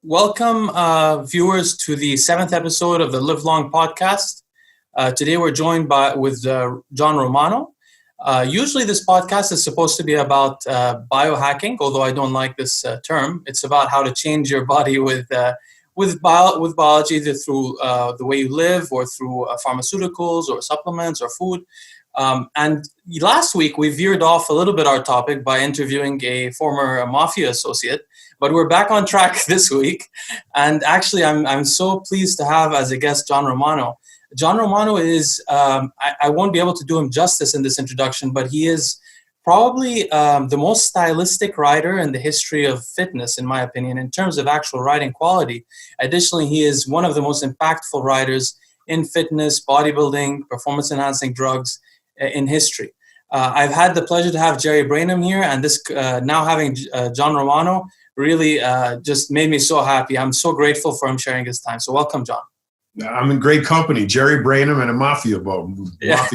Welcome, viewers, to the 7th episode of the Live Long podcast. Today we're joined with John Romano. Usually this podcast is supposed to be about biohacking, although I don't like this term. It's about how to change your body with biology, either through the way you live or through pharmaceuticals or supplements or food. And last week we veered off a little bit our topic by interviewing a former mafia associate. But we're back on track this week. And actually, I'm so pleased to have as a guest John Romano. John Romano is, I won't be able to do him justice in this introduction, but he is probably the most stylistic writer in the history of fitness, in my opinion, in terms of actual writing quality. Additionally, he is one of the most impactful writers in fitness, bodybuilding, performance-enhancing drugs in history. I've had the pleasure to have Jerry Brainham here, and this now having John Romano really just made me so happy. I'm so grateful for him sharing his time. So welcome, John. I'm in great company. Jerry Brainham and a mafia boss. Yeah.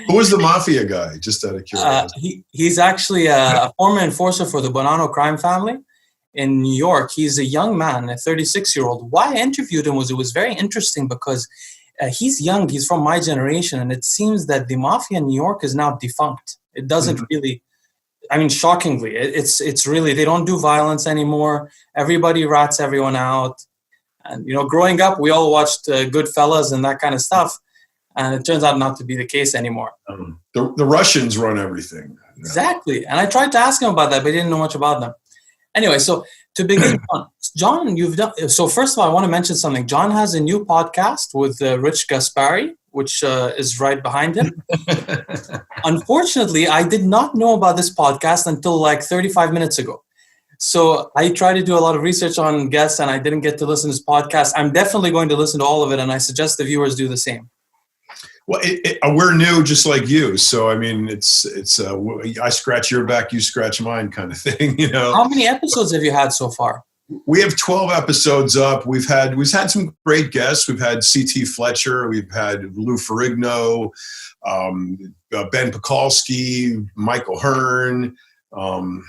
Who was the mafia guy, just out of curiosity? He's actually a former enforcer for the Bonanno crime family in New York. He's a young man, a 36-year-old. Why I interviewed him it was very interesting because he's young. He's from my generation. And it seems that the mafia in New York is now defunct. It doesn't really... I mean, shockingly, it's really, they don't do violence anymore. Everybody rats everyone out. And, growing up, we all watched Goodfellas and that kind of stuff. And it turns out not to be the case anymore. The Russians run everything. Exactly. And I tried to ask him about that, but he didn't know much about them. Anyway, so to begin, John, so first of all, I want to mention something. John has a new podcast with Rich Gaspari, which is right behind him. Unfortunately, I did not know about this podcast until like 35 minutes ago. So I tried to do a lot of research on guests and I didn't get to listen to this podcast. I'm definitely going to listen to all of it, and I suggest the viewers do the same. Well, we're new just like you. So, I mean, it's I scratch your back, you scratch mine kind of thing, How many episodes have you had so far? We have 12 episodes up. We've had some great guests. We've had C.T. Fletcher. We've had Lou Ferrigno, Ben Pekulski, Michael Hearn, Mark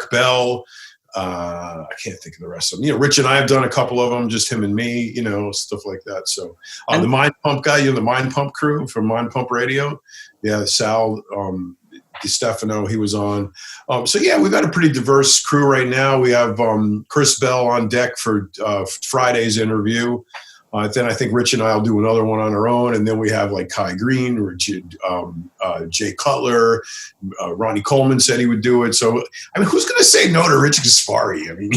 Bell. I can't think of the rest of them. Rich and I have done a couple of them, just him and me, stuff like that. So the Mind Pump guy, the Mind Pump crew from Mind Pump Radio. Yeah, Sal DiStefano, he was on. We've got a pretty diverse crew right now. We have Chris Bell on deck for Friday's interview. Then I think Rich and I will do another one on our own. And then we have like Kai Green, or Jay Cutler, Ronnie Coleman said he would do it. So, I mean, who's going to say no to Rich Gaspari? I mean,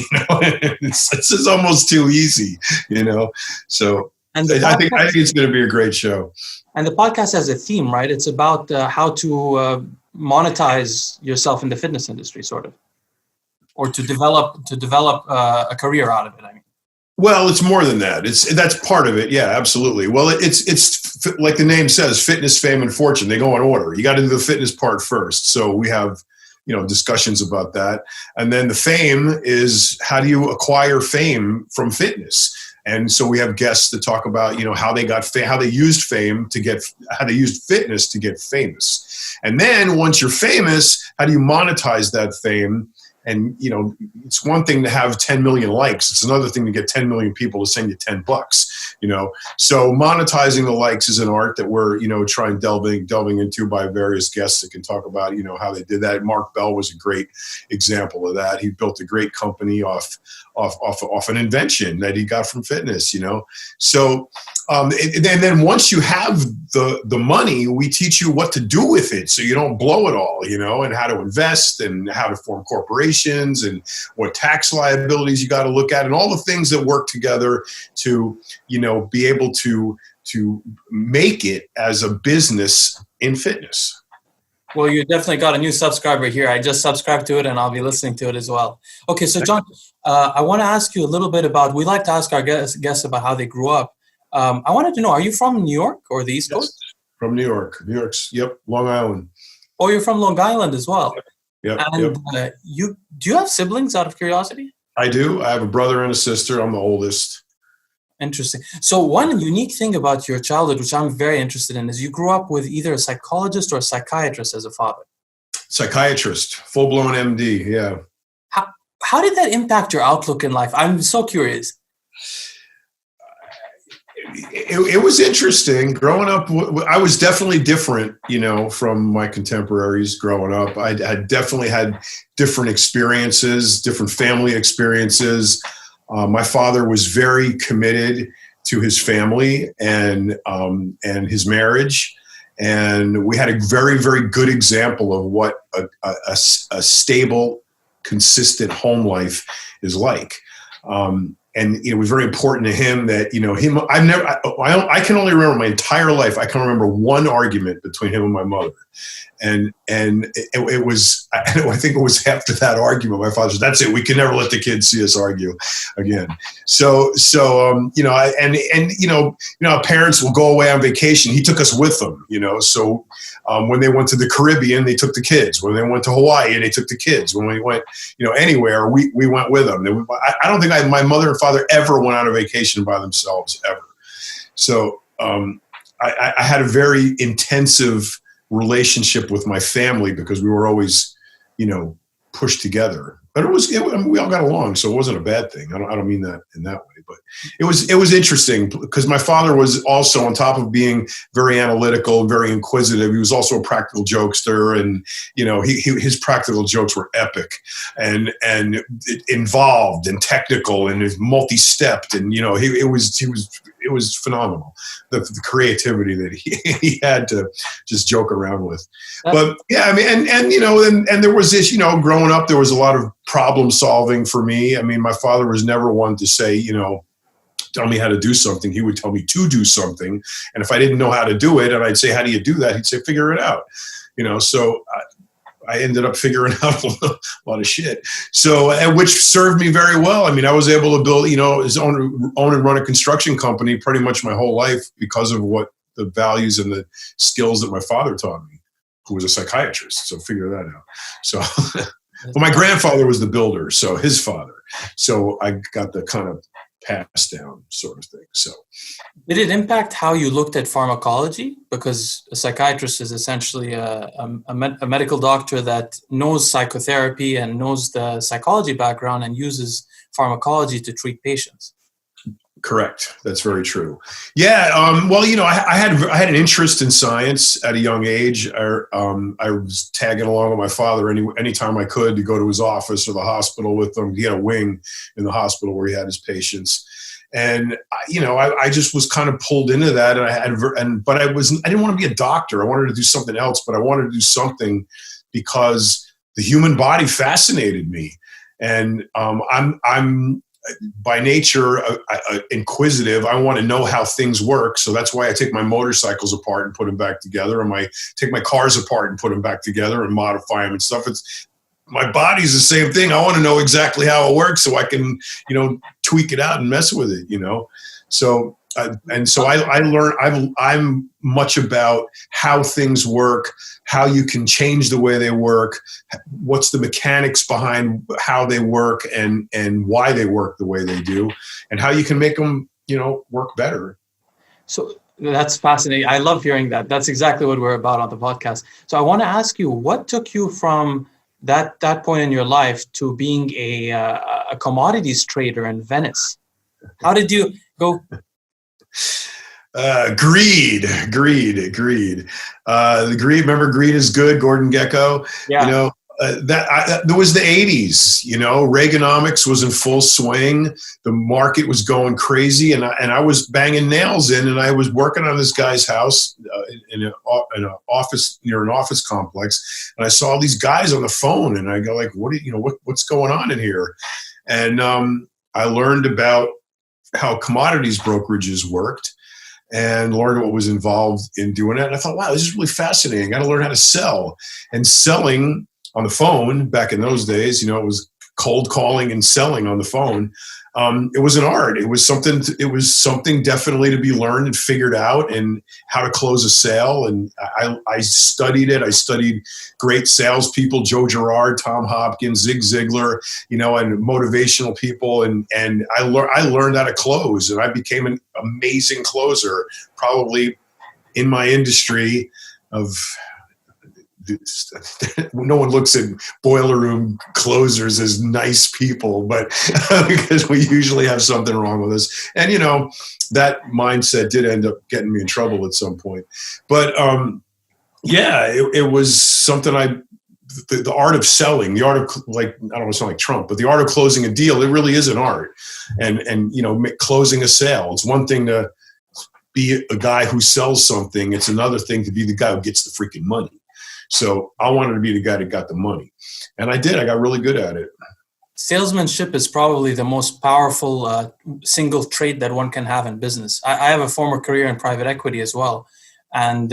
this is almost too easy, So and I think it's going to be a great show. And the podcast has a theme, right? It's about how to monetize yourself in the fitness industry, sort of, or to develop a career out of it. I mean. Well, it's more than that. That's part of it. Yeah, absolutely. Well, it's like the name says, fitness, fame, and fortune. They go in order. You got to do the fitness part first. So we have, discussions about that. And then the fame is, how do you acquire fame from fitness? And so we have guests that talk about, how they got how they used how they used fitness to get famous. And then once you're famous, how do you monetize that fame? And, it's one thing to have 10 million likes. It's another thing to get 10 million people to send you $10, So monetizing the likes is an art that we're, delving into by various guests that can talk about, how they did that. Mark Bell was a great example of that. He built a great company off an invention that he got from fitness, So, and then once you have the money, we teach you what to do with it so you don't blow it all, and how to invest and how to form corporations and what tax liabilities you got to look at and all the things that work together to, be able to make it as a business in fitness. Well, you definitely got a new subscriber here. I just subscribed to it and I'll be listening to it as well. Okay, so John, I want to ask you a little bit about, we like to ask our guests about how they grew up. I wanted to know, are you from New York or the East Coast? From New York. New York's, Long Island. Oh, you're from Long Island as well. Yep. And do you have siblings, out of curiosity? I do. I have a brother and a sister. I'm the oldest. Interesting. So one unique thing about your childhood, which I'm very interested in, is you grew up with either a psychologist or a psychiatrist as a father. Psychiatrist, full-blown MD, yeah. how did that impact your outlook in life? I'm so curious. It was interesting growing up. I was definitely different, from my contemporaries growing up. I definitely had different experiences, different family experiences. My father was very committed to his family and his marriage. And we had a very, very good example of what a stable, consistent home life is like. And it was very important to him that, I can only remember my entire life. I can remember one argument between him and my mother. And it was, I think it was after that argument, my father said, "That's it. We can never let the kids see us argue again." So parents will go away on vacation. He took us with them, so when they went to the Caribbean, they took the kids. When they went to Hawaii, they took the kids. When we went, anywhere, we went with them. I don't think my mother and father ever went on a vacation by themselves, ever. So I had a very intensive relationship with my family because we were always, pushed together. But we all got along, so it wasn't a bad thing. I don't mean that in that way, but it was interesting because my father was also, on top of being very analytical, very inquisitive, he was also a practical jokester, and his practical jokes were epic and involved and technical and multi-stepped, and it was phenomenal, the creativity that he had to just joke around with. But yeah, I mean, and there was this, growing up, there was a lot of problem solving for me. I mean, my father was never one to say, tell me how to do something. He would tell me to do something. And if I didn't know how to do it and I'd say, "How do you do that?" He'd say, "Figure it out." So I ended up figuring out a lot of shit. So, which served me very well. I mean, I was able to build, own and run a construction company pretty much my whole life because of what the values and the skills that my father taught me, who was a psychiatrist. So figure that out. So, but my grandfather was the builder, so his father. So I got the kind of passed down sort of thing. So did it impact how you looked at pharmacology? Because a psychiatrist is essentially a medical doctor that knows psychotherapy and knows the psychology background and uses pharmacology to treat patients. Correct. That's very true. Yeah. Well, I had an interest in science at a young age. I was tagging along with my father anytime I could to go to his office or the hospital with him. He had a wing in the hospital where he had his patients. And, I just was kind of pulled into that, but I didn't want to be a doctor. I wanted to do something else, but I wanted to do something because the human body fascinated me. And, I'm by nature inquisitive. I want to know how things work. So that's why I take my motorcycles apart and put them back together, and take my cars apart and put them back together and modify them and stuff. My body's the same thing. I want to know exactly how it works so I can, tweak it out and mess with it, So, I learned, I'm much about how things work, how you can change the way they work, what's the mechanics behind how they work and why they work the way they do, and how you can make them, work better. So that's fascinating. I love hearing that. That's exactly what we're about on the podcast. So I want to ask you, what took you from that point in your life to being a commodities trader in Venice? How did you go? Greed. Remember Greed is Good, Gordon Gekko? Yeah. There was the 80s, Reaganomics was in full swing. The market was going crazy, and I was banging nails in, and I was working on this guy's house in an office, near an office complex, and I saw these guys on the phone, and I go like, what's going on in here? And I learned about how commodities brokerages worked, and learned what was involved in doing it. And I thought, wow, this is really fascinating. I got to learn how to sell. And selling on the phone back in those days, it was cold calling and selling on the phone. It was an art. It was something definitely to be learned and figured out, and how to close a sale. And I studied it. I studied great salespeople, Joe Girard, Tom Hopkins, Zig Ziglar, and motivational people. And I learned how to close, and I became an amazing closer, probably in my industry of no one looks at boiler room closers as nice people, but because we usually have something wrong with us. And, that mindset did end up getting me in trouble at some point. But, it was something the art of selling, the art of, like, I don't want to sound like Trump, but the art of closing a deal, it really is an art. And closing a sale. It's one thing to be a guy who sells something. It's another thing to be the guy who gets the freaking money. So I wanted to be the guy that got the money. And I did. I got really good at it. Salesmanship is probably the most powerful single trait that one can have in business. I have a former career in private equity as well. And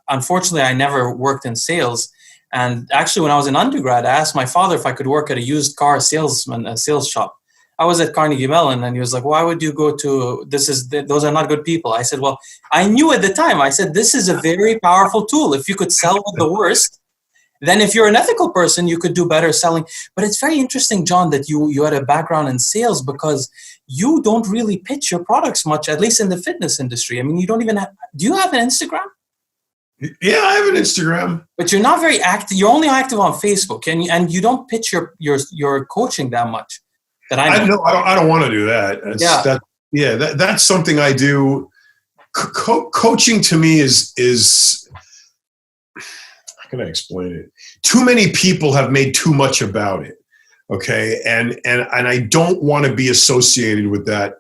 unfortunately, I never worked in sales. And actually, when I was in undergrad, I asked my father if I could work at a used car sales shop. I was at Carnegie Mellon, and he was like, why would you go to, those are not good people. I said, well, I knew at the time, I said, this is a very powerful tool. If you could sell with the worst, then if you're an ethical person, you could do better selling. But it's very interesting, John, that you had a background in sales, because you don't really pitch your products much, at least in the fitness industry. I mean, you don't even do you have an Instagram? Yeah, I have an Instagram. But you're not very active. You're only active on Facebook, and you don't pitch your coaching that much. That I know. I don't want to do that. That's something I do. Coaching to me is how can I explain it? Too many people have made too much about it. Okay, and I don't want to be associated with that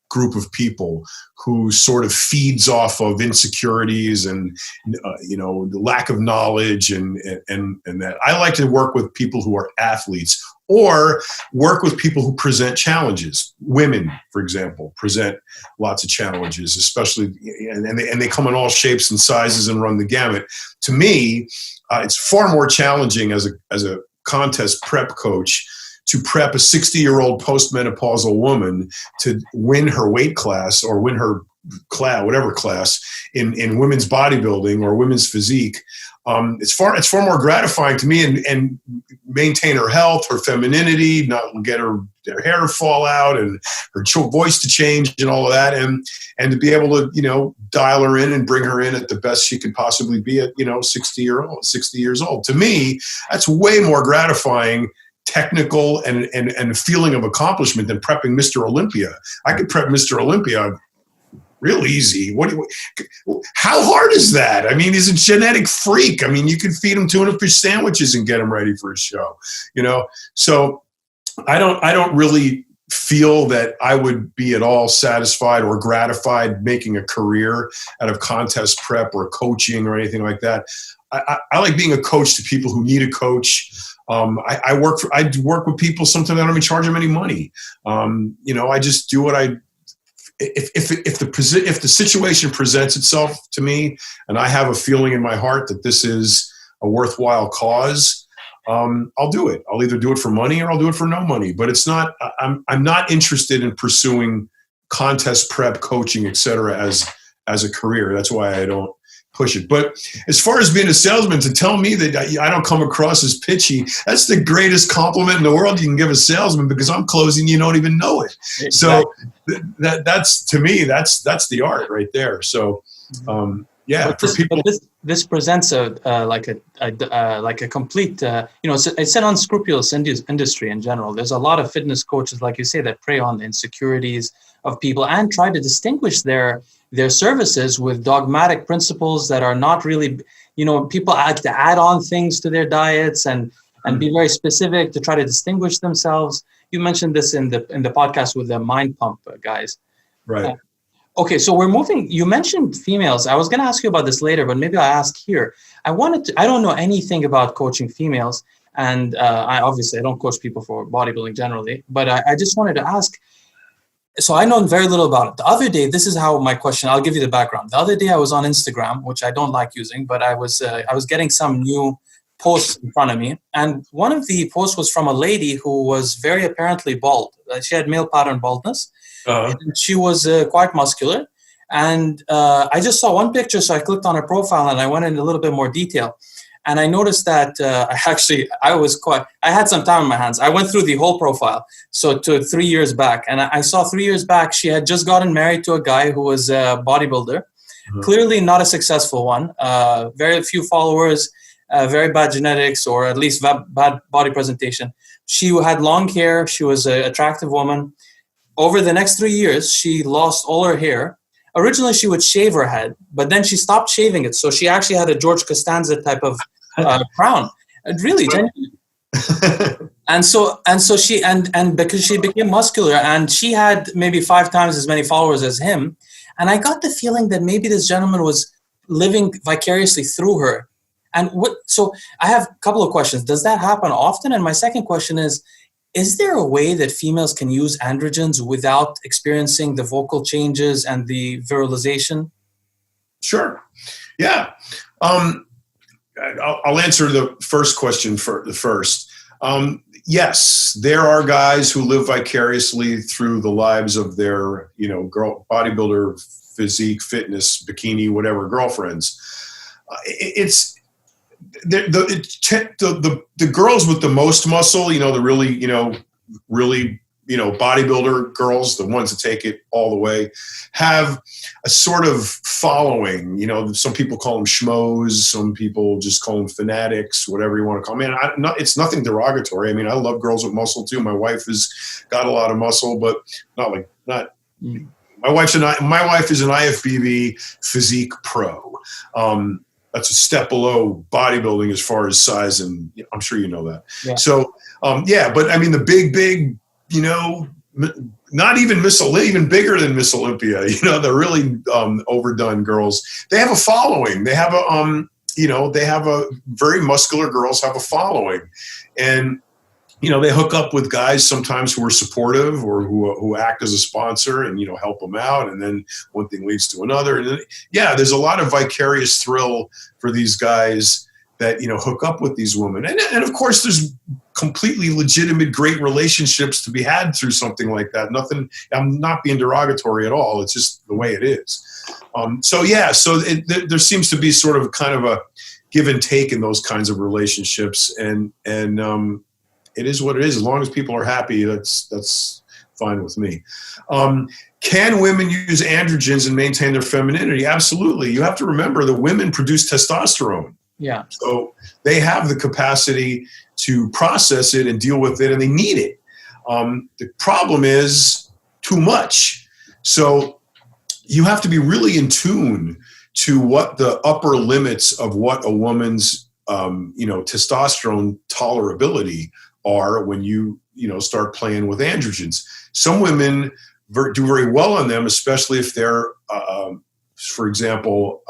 group of people who sort of feeds off of insecurities and the lack of knowledge and that. I like to work with people who are athletes, or work with people who present challenges. Women, for example, present lots of challenges, especially, and they come in all shapes and sizes and run the gamut. To me, it's far more challenging as a contest prep coach to prep a 60-year-old postmenopausal woman to win her weight class or win her class, whatever class, in women's bodybuilding or women's physique. It's far more gratifying to me and maintain her health, her femininity, not get her hair to fall out and her voice to change and all of that, and to be able to dial her in and bring her in at the best she could possibly be at 60 years old. To me, that's way more gratifying, technical, and a feeling of accomplishment than prepping Mr. Olympia. I could prep Mr. Olympia real easy. How hard is that? I mean, he's a genetic freak. I mean, you could feed him tuna fish sandwiches and get him ready for a show, So I don't really feel that I would be at all satisfied or gratified making a career out of contest prep or coaching or anything like that. I like being a coach to people who need a coach. I work with people. Sometimes I don't even charge them any money. I just do what if the situation presents itself to me and I have a feeling in my heart that this is a worthwhile cause, I'll do it. I'll either do it for money or I'll do it for no money. But it's not. I'm not interested in pursuing contest prep, coaching, etc. as a career. That's why I don't push it. But as far as being a salesman, to tell me that I don't come across as pitchy, that's the greatest compliment in the world you can give a salesman, because I'm closing, you don't even know it. Exactly. So that's to me, that's the art right there. So this presents like a complete it's an unscrupulous industry in general. There's a lot of fitness coaches, like you say, that prey on the insecurities of people and try to distinguish their services with dogmatic principles that are not really, people like to add on things to their diets and be very specific to try to distinguish themselves. You mentioned this in the podcast with the Mind Pump guys. Right. Okay, so we're moving. You mentioned females. I was going to ask you about this later, but maybe I'll ask here. I don't know anything about coaching females, and I don't coach people for bodybuilding generally, but I just wanted to ask. So I know very little about it. The other day, this is how my question, I'll give you the background. The other day I was on Instagram, which I don't like using, but I was getting some new posts in front of me. And one of the posts was from a lady who was very apparently bald. She had male pattern baldness. Uh-huh. And she was quite muscular. And I just saw one picture, so I clicked on her profile and I went into a little bit more detail. And I noticed that I had some time on my hands. I went through the whole profile, so to 3 years back. And I saw 3 years back, she had just gotten married to a guy who was a bodybuilder, clearly not a successful one, very few followers. very bad genetics, or at least bad body presentation. She had long hair. She was an attractive woman. Over the next 3 years, she lost all her hair. Originally, she would shave her head, but then she stopped shaving it. So she actually had a George Costanza type of crown. Really, and so she and because she became muscular, and she had maybe 5 times as many followers as him. And I got the feeling that maybe this gentleman was living vicariously through her. And so I have a couple of questions. Does that happen often? And my second question is there a way that females can use androgens without experiencing the vocal changes and the virilization? Sure. Yeah. I'll answer the first question first. Yes, there are guys who live vicariously through the lives of their, girl, bodybuilder, physique, fitness, bikini, whatever, girlfriends. It's the girls with the most muscle, the really, bodybuilder girls, the ones that take it all the way, have a sort of following. Some people call them schmoes, some people just call them fanatics, whatever you want to call them. It's nothing derogatory. I mean, I love girls with muscle too. My wife has got a lot of muscle, but my wife is an IFBB physique pro. That's a step below bodybuilding as far as size, and I'm sure you know that. Yeah. So, but I mean, the big, not even even bigger than Miss Olympia, the really overdone girls, they have a following. They have a very muscular girls have a following. And, they hook up with guys sometimes who are supportive or who act as a sponsor and, help them out. And then one thing leads to another. And then, there's a lot of vicarious thrill for these guys that, hook up with these women. And of course, there's completely legitimate, great relationships to be had through something like that. I'm not being derogatory at all. It's just the way it is. There seems to be sort of kind of a give and take in those kinds of relationships. And it is what it is. As long as people are happy, that's fine with me. Can women use androgens and maintain their femininity? Absolutely. You have to remember that women produce testosterone. Yeah. So they have the capacity to process it and deal with it, and they need it. The problem is too much. So you have to be really in tune to what the upper limits of what a woman's, testosterone tolerability are when you start playing with androgens. Some women do very well on them, especially if they're, for example,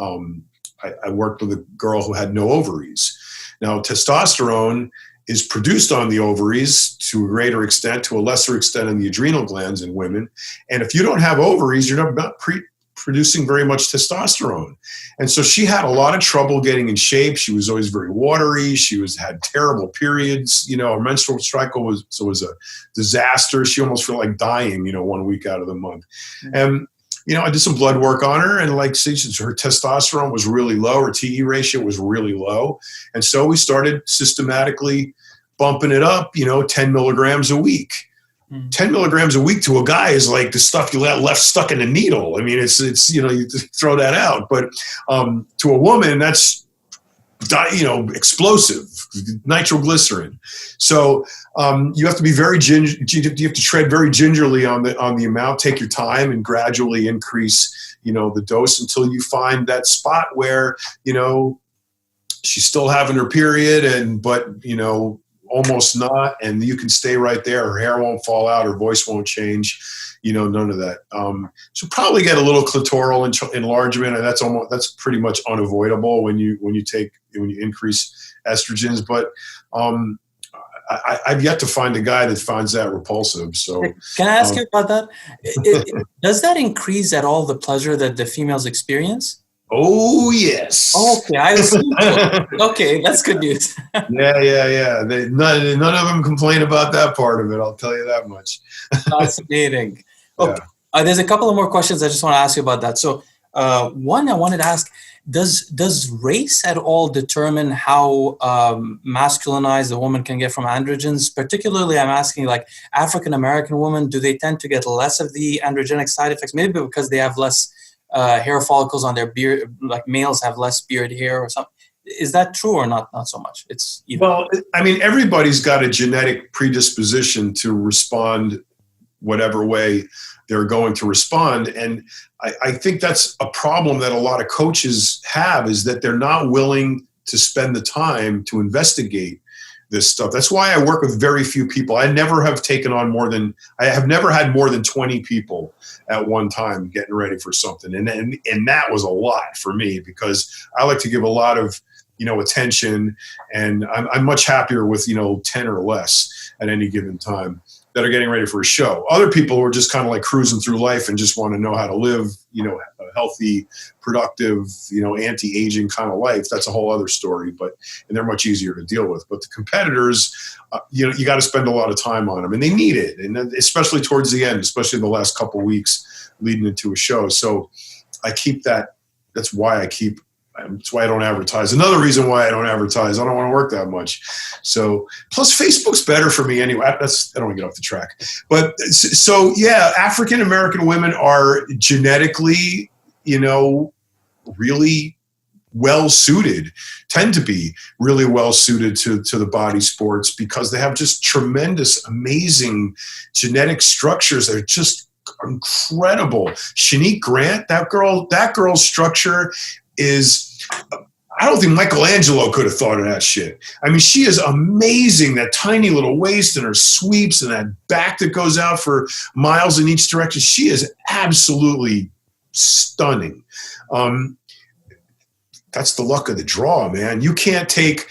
I worked with a girl who had no ovaries. Now, testosterone is produced on the ovaries to a greater extent, to a lesser extent in the adrenal glands in women. And if you don't have ovaries, you're not producing very much testosterone. And so she had a lot of trouble getting in shape. She was always very watery. She had terrible periods. Her menstrual cycle was a disaster. She almost felt like dying, 1 week out of the month. And, I did some blood work on her, and her testosterone was really low. Her TE ratio was really low. And so we started systematically bumping it up, 10 milligrams a week. 10 milligrams a week to a guy is like the stuff you left stuck in a needle. I mean, it's you throw that out. But to a woman, that's, explosive, nitroglycerin. So you have to be very you have to tread very gingerly on the amount, take your time, and gradually increase, the dose until you find that spot where, she's still having her period, but almost not, and you can stay right there. Her hair won't fall out, her voice won't change, none of that. So probably get a little clitoral enlargement, and that's pretty much unavoidable when you increase estrogens. But I've yet to find a guy that finds that repulsive. So can I ask you about that? Does that increase at all the pleasure that the females experience? Oh, yes. Okay, I assume so. Okay, that's good news. Yeah. None of them complain about that part of it, I'll tell you that much. Fascinating. Okay. Yeah. There's a couple of more questions I just want to ask you about that. So one, I wanted to ask, does race at all determine how masculinized a woman can get from androgens? Particularly, I'm asking, like, African-American women, do they tend to get less of the androgenic side effects? Maybe because they have less hair follicles on their beard, like males have less beard hair or something. is that true or not? Not so much. It's even. Well, I mean, everybody's got a genetic predisposition to respond whatever way they're going to respond. And I think that's a problem that a lot of coaches have, is that they're not willing to spend the time to investigate this stuff. That's why I work with very few people. I have never had more than 20 people at one time getting ready for something. And that was a lot for me, because I like to give a lot of, attention, and I'm much happier with, 10 or less at any given time that are getting ready for a show. Other people who are just kind of like cruising through life and just want to know how to live, a healthy, productive, anti-aging kind of life. That's a whole other story, and they're much easier to deal with. But the competitors, you got to spend a lot of time on them, and they need it. And especially towards the end, especially the last couple of weeks leading into a show. So I keep that. That's why I don't advertise. Another reason why I don't advertise, I don't want to work that much. So, plus Facebook's better for me anyway. I don't want to get off the track. But so, yeah, African-American women are genetically, really well-suited, tend to be really well-suited to the body sports, because they have just tremendous, amazing genetic structures that are just incredible. Shanique Grant, that girl's structure is, I don't think Michelangelo could have thought of that shit. I mean, she is amazing. That tiny little waist and her sweeps and that back that goes out for miles in each direction. She is absolutely stunning. That's the luck of the draw, man. You can't take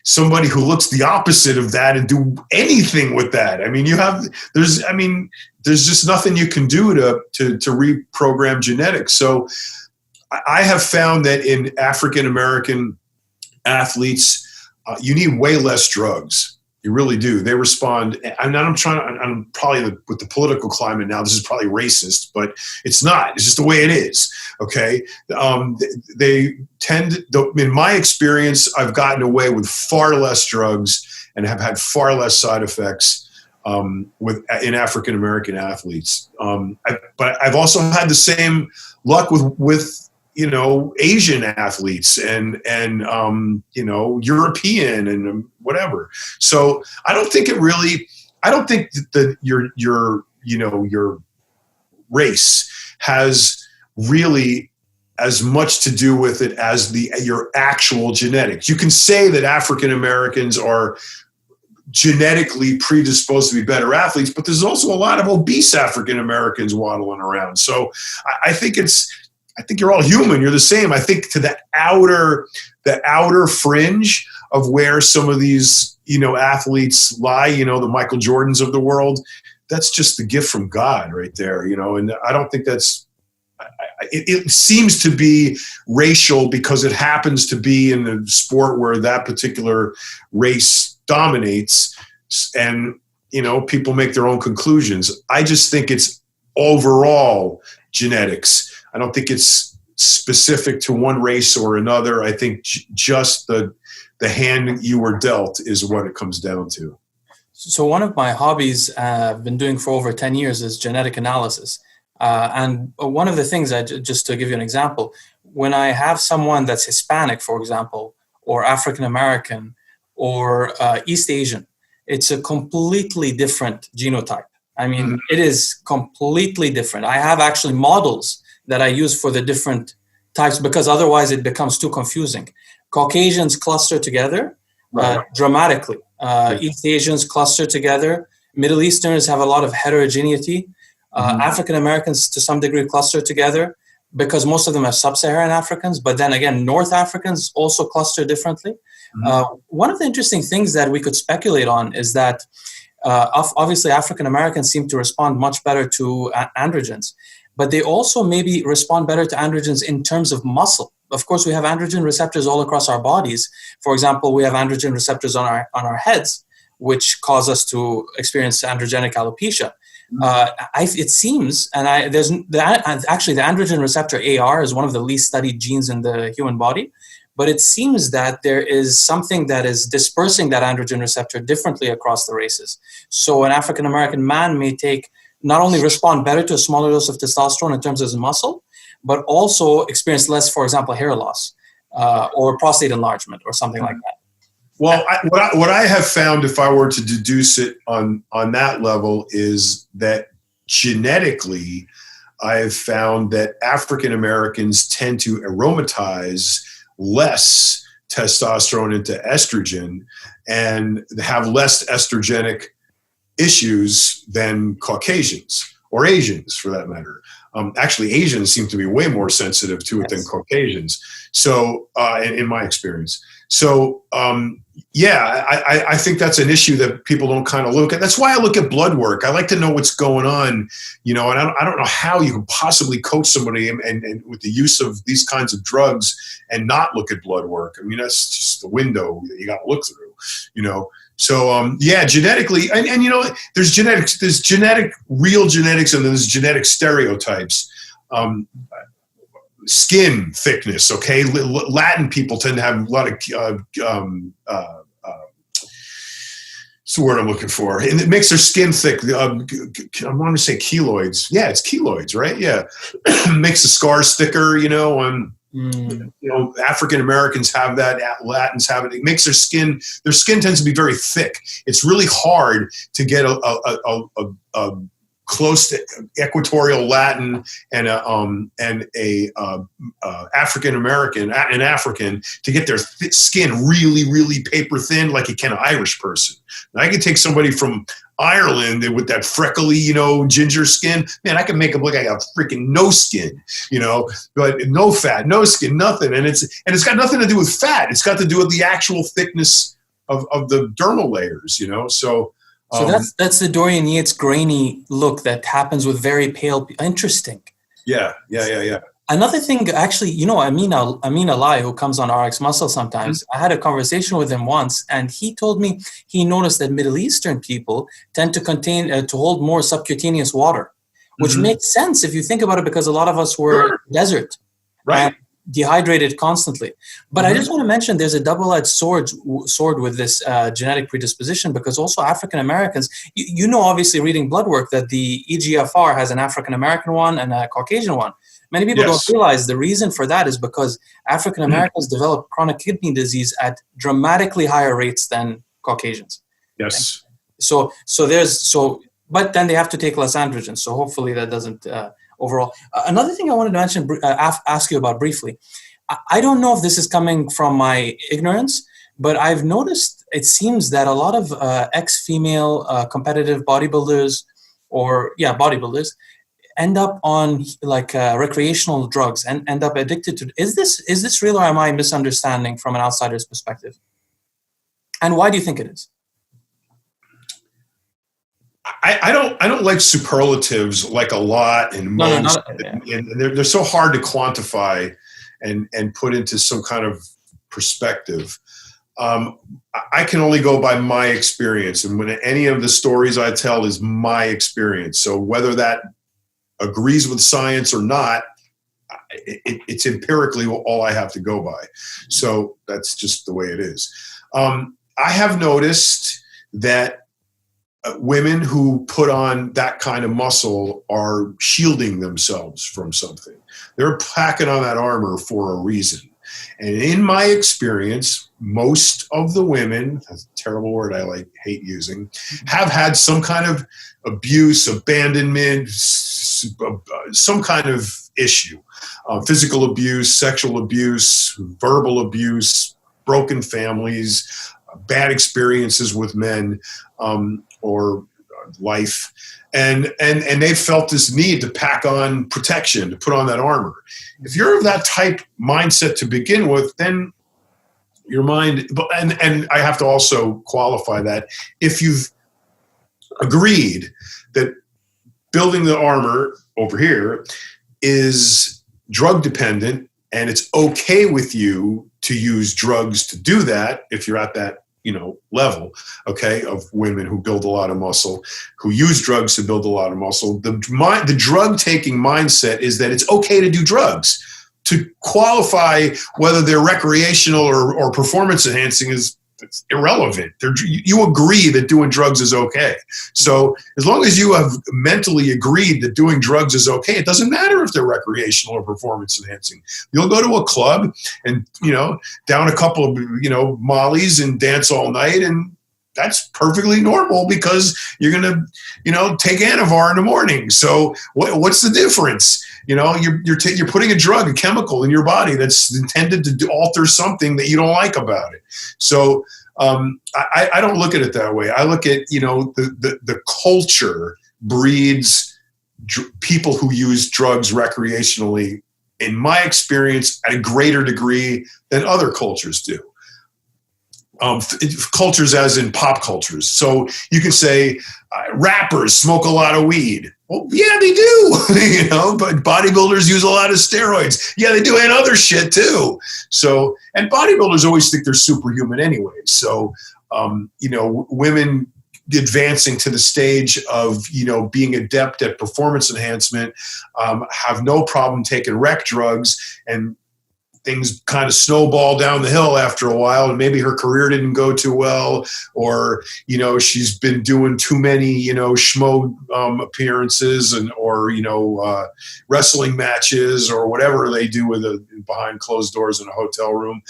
somebody who looks the opposite of that and do anything with that. I mean, there's just nothing you can do to reprogram genetics. So I have found that in African-American athletes, you need way less drugs. You really do. They respond. I'm probably with the political climate now, this is probably racist, but it's not. It's just the way it is. Okay. They tend to, in my experience, I've gotten away with far less drugs and have had far less side effects in African-American athletes. But I've also had the same luck with Asian athletes and European and whatever. So I don't think that your race has really as much to do with it as your actual genetics. You can say that African Americans are genetically predisposed to be better athletes, but there's also a lot of obese African Americans waddling around. So I think you're all human. You're the same. I think to the outer fringe of where some of these, athletes lie, the Michael Jordans of the world, that's just the gift from God right there, and I don't think it seems to be racial because it happens to be in the sport where that particular race dominates, and, people make their own conclusions. I just think it's overall genetics. I don't think it's specific to one race or another. I think just the hand you were dealt is what it comes down to. So one of my hobbies I've been doing for over 10 years is genetic analysis. And one of the things, just to give you an example, when I have someone that's Hispanic, for example, or African-American or East Asian, it's a completely different genotype. I mean, It is completely different. I have actually models that I use for the different types, because otherwise it becomes too confusing. Caucasians cluster together dramatically. East Asians cluster together. Middle Easterners have a lot of heterogeneity. African Americans to some degree cluster together because most of them are sub-Saharan Africans, but then again, North Africans also cluster differently. One of the interesting things that we could speculate on is that obviously African Americans seem to respond much better to androgens, but they also maybe respond better to androgens in terms of muscle. Of course, we have androgen receptors all across our bodies. For example, we have androgen receptors on our heads, which cause us to experience androgenic alopecia. It seems, actually the androgen receptor AR is one of the least studied genes in the human body, but it seems that there is something that is dispersing that androgen receptor differently across the races. So an African-American man may not only respond better to a smaller dose of testosterone in terms of his muscle, but also experience less, for example, hair loss. or prostate enlargement or something like that. Well, what I have found, if I were to deduce it on that level, is that genetically, I have found that African Americans tend to aromatize less testosterone into estrogen and have less estrogenic issues than Caucasians or Asians, for that matter. Actually, Asians seem to be way more sensitive to it than Caucasians. So, in my experience. So, I think that's an issue that people don't kind of look at. That's why I look at blood work. I like to know what's going on, and I don't know how you can possibly coach somebody and with the use of these kinds of drugs and not look at blood work. I mean, that's just the window that you got to look through, So, genetically, and there's genetics, real genetics, and there's genetic stereotypes. Skin thickness, okay? Latin people tend to have a lot of, what's the word I'm looking for? And it makes their skin thick. I want to say keloids. Yeah, it's keloids, right? Yeah. Makes the scars thicker, African Americans have that, Latins have it. It makes their skin tends to be very thick. It's really hard to get a close to equatorial Latin and a African American, an African, to get their skin really, really paper thin, like you can an Irish person. Now, I can take somebody from Ireland with that freckly, ginger skin. Man, I can make them look like I got freaking no skin, but no fat, no skin, nothing. And it's got nothing to do with fat. It's got to do with the actual thickness of the dermal layers, So that's the Dorian Yates grainy look that happens with very pale. Interesting. Yeah. Another thing, actually, Amin Alai, who comes on RX Muscle sometimes, I had a conversation with him once, and he told me he noticed that Middle Eastern people tend to to hold more subcutaneous water, which makes sense if you think about it, because a lot of us were desert. Right. Dehydrated constantly. But I just want to mention there's a double-edged sword with this genetic predisposition, because also African Americans, obviously reading blood work, that the EGFR has an African American one and a Caucasian one. Many people don't realize the reason for that is because African Americans develop chronic kidney disease at dramatically higher rates than Caucasians. Yes. But then they have to take less androgens. So hopefully that doesn't overall. Another thing I wanted to mention, ask you about briefly. I don't know if this is coming from my ignorance, but I've noticed it seems that a lot of ex-female competitive bodybuilders bodybuilders end up on recreational drugs and end up addicted to. Is this real, or am I misunderstanding from an outsider's perspective? And why do you think it is? I don't like superlatives like a lot and most, and they're so hard to quantify and put into some kind of perspective. I can only go by my experience, and when any of the stories I tell is my experience. So whether that agrees with science or not, it's empirically all I have to go by. So that's just the way it is. I have noticed that women who put on that kind of muscle are shielding themselves from something. They're packing on that armor for a reason. And in my experience, most of the women, that's a terrible word I hate using, have had some kind of abuse, abandonment, some kind of issue. Physical abuse, sexual abuse, verbal abuse, broken families, bad experiences with men, or life, and they felt this need to pack on protection, to put on that armor. If you're of that type mindset to begin with, then your mind, and I have to also qualify that, if you've agreed that building the armor over here is drug dependent, and it's okay with you to use drugs to do that, if you're at that level, okay, of women who build a lot of muscle, who use drugs to build a lot of muscle. The drug-taking mindset is that it's okay to do drugs. To qualify whether they're recreational or performance-enhancing is it's irrelevant. You agree that doing drugs is okay. So as long as you have mentally agreed that doing drugs is okay, it doesn't matter if they're recreational or performance enhancing. You'll go to a club and, down a couple of, mollies and dance all night, and that's perfectly normal because you're going to, take Anavar in the morning. So what's the difference? You're putting a drug, a chemical in your body that's intended to alter something that you don't like about it. So I don't look at it that way. I look at, the culture breeds people who use drugs recreationally, in my experience, at a greater degree than other cultures do. Cultures as in pop cultures. So you can say rappers smoke a lot of weed. Well, yeah, they do, but bodybuilders use a lot of steroids. Yeah, they do, and other shit too. So, and bodybuilders always think they're superhuman anyway. So, women advancing to the stage of, being adept at performance enhancement, have no problem taking rec drugs, and things kind of snowball down the hill after a while, and maybe her career didn't go too well, or, she's been doing too many, schmo appearances or wrestling matches or whatever they do behind closed doors in a hotel room.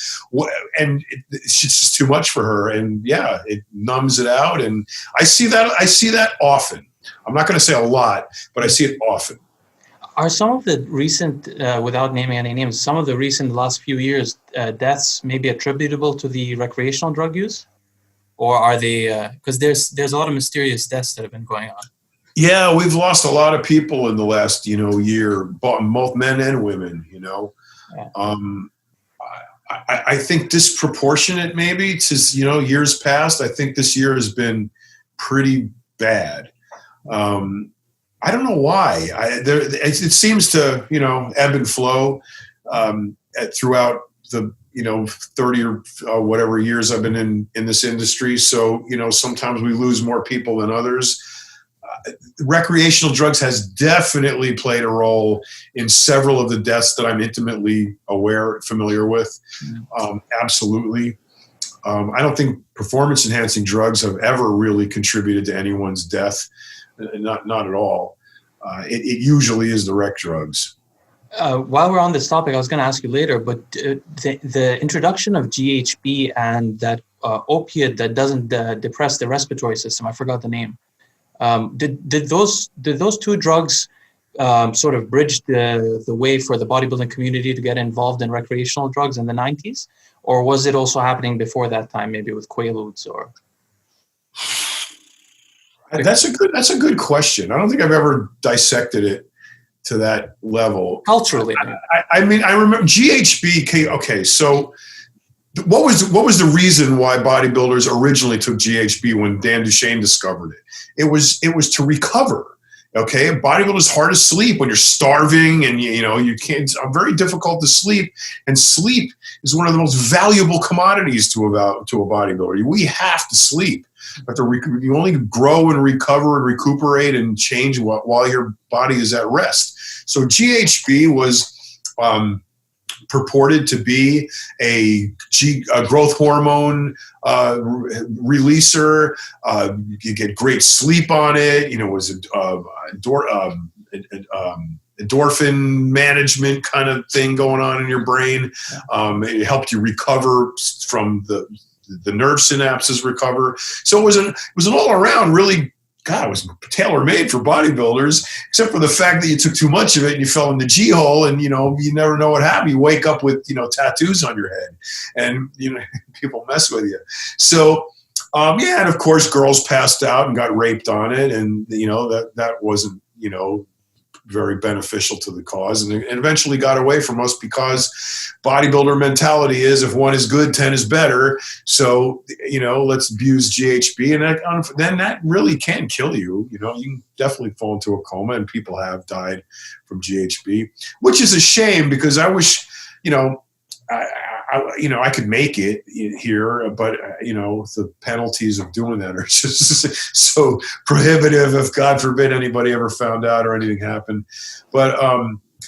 And it's just too much for her. And yeah, it numbs it out. And I see that often. I'm not going to say a lot, but I see it often. Are some of the recent, without naming any names, some of the recent last few years deaths maybe attributable to the recreational drug use, or are they? Because there's a lot of mysterious deaths that have been going on. Yeah, we've lost a lot of people in the last year, both men and women. Yeah. I think disproportionate maybe to years past. I think this year has been pretty bad. I don't know why. It seems to, ebb and flow throughout the, 30 or whatever years I've been in this industry. So, sometimes we lose more people than others. Recreational drugs has definitely played a role in several of the deaths that I'm intimately familiar with. Absolutely. I don't think performance enhancing drugs have ever really contributed to anyone's death. Not at all. It usually is the rec drugs. While we're on this topic, I was going to ask you later, but the introduction of GHB and that opiate that doesn't depress the respiratory system, I forgot the name. Did those two drugs sort of bridge the way for the bodybuilding community to get involved in recreational drugs in the 90s? Or was it also happening before that time, maybe with Quaaludes or... That's a good question. I don't think I've ever dissected it to that level. Culturally. I mean, I remember GHB. Okay, so what was the reason why bodybuilders originally took GHB when Dan Duchaine discovered it? It was to recover. Okay, bodybuilders hard to sleep when you're starving and you can't. It's very difficult to sleep, and sleep is one of the most valuable commodities to a bodybuilder. We have to sleep. But you only grow and recover and recuperate and change while your body is at rest. So GHB was purported to be a growth hormone releaser. You get great sleep on it. It was endorphin management kind of thing going on in your brain. It helped you recover from the nerve synapses recover. So it was an all around really, it was tailor-made for bodybuilders, except for the fact that you took too much of it and you fell in the G-hole, and, you never know what happened. You wake up with, tattoos on your head, and, people mess with you. So, and of course girls passed out and got raped on it. And, that wasn't, very beneficial to the cause, and eventually got away from us because bodybuilder mentality is if one is good, 10 is better. So, let's abuse GHB, and then that really can kill you. You can definitely fall into a coma, and people have died from GHB, which is a shame because I wish, I could make it here, but the penalties of doing that are just so prohibitive. If God forbid anybody ever found out or anything happened, but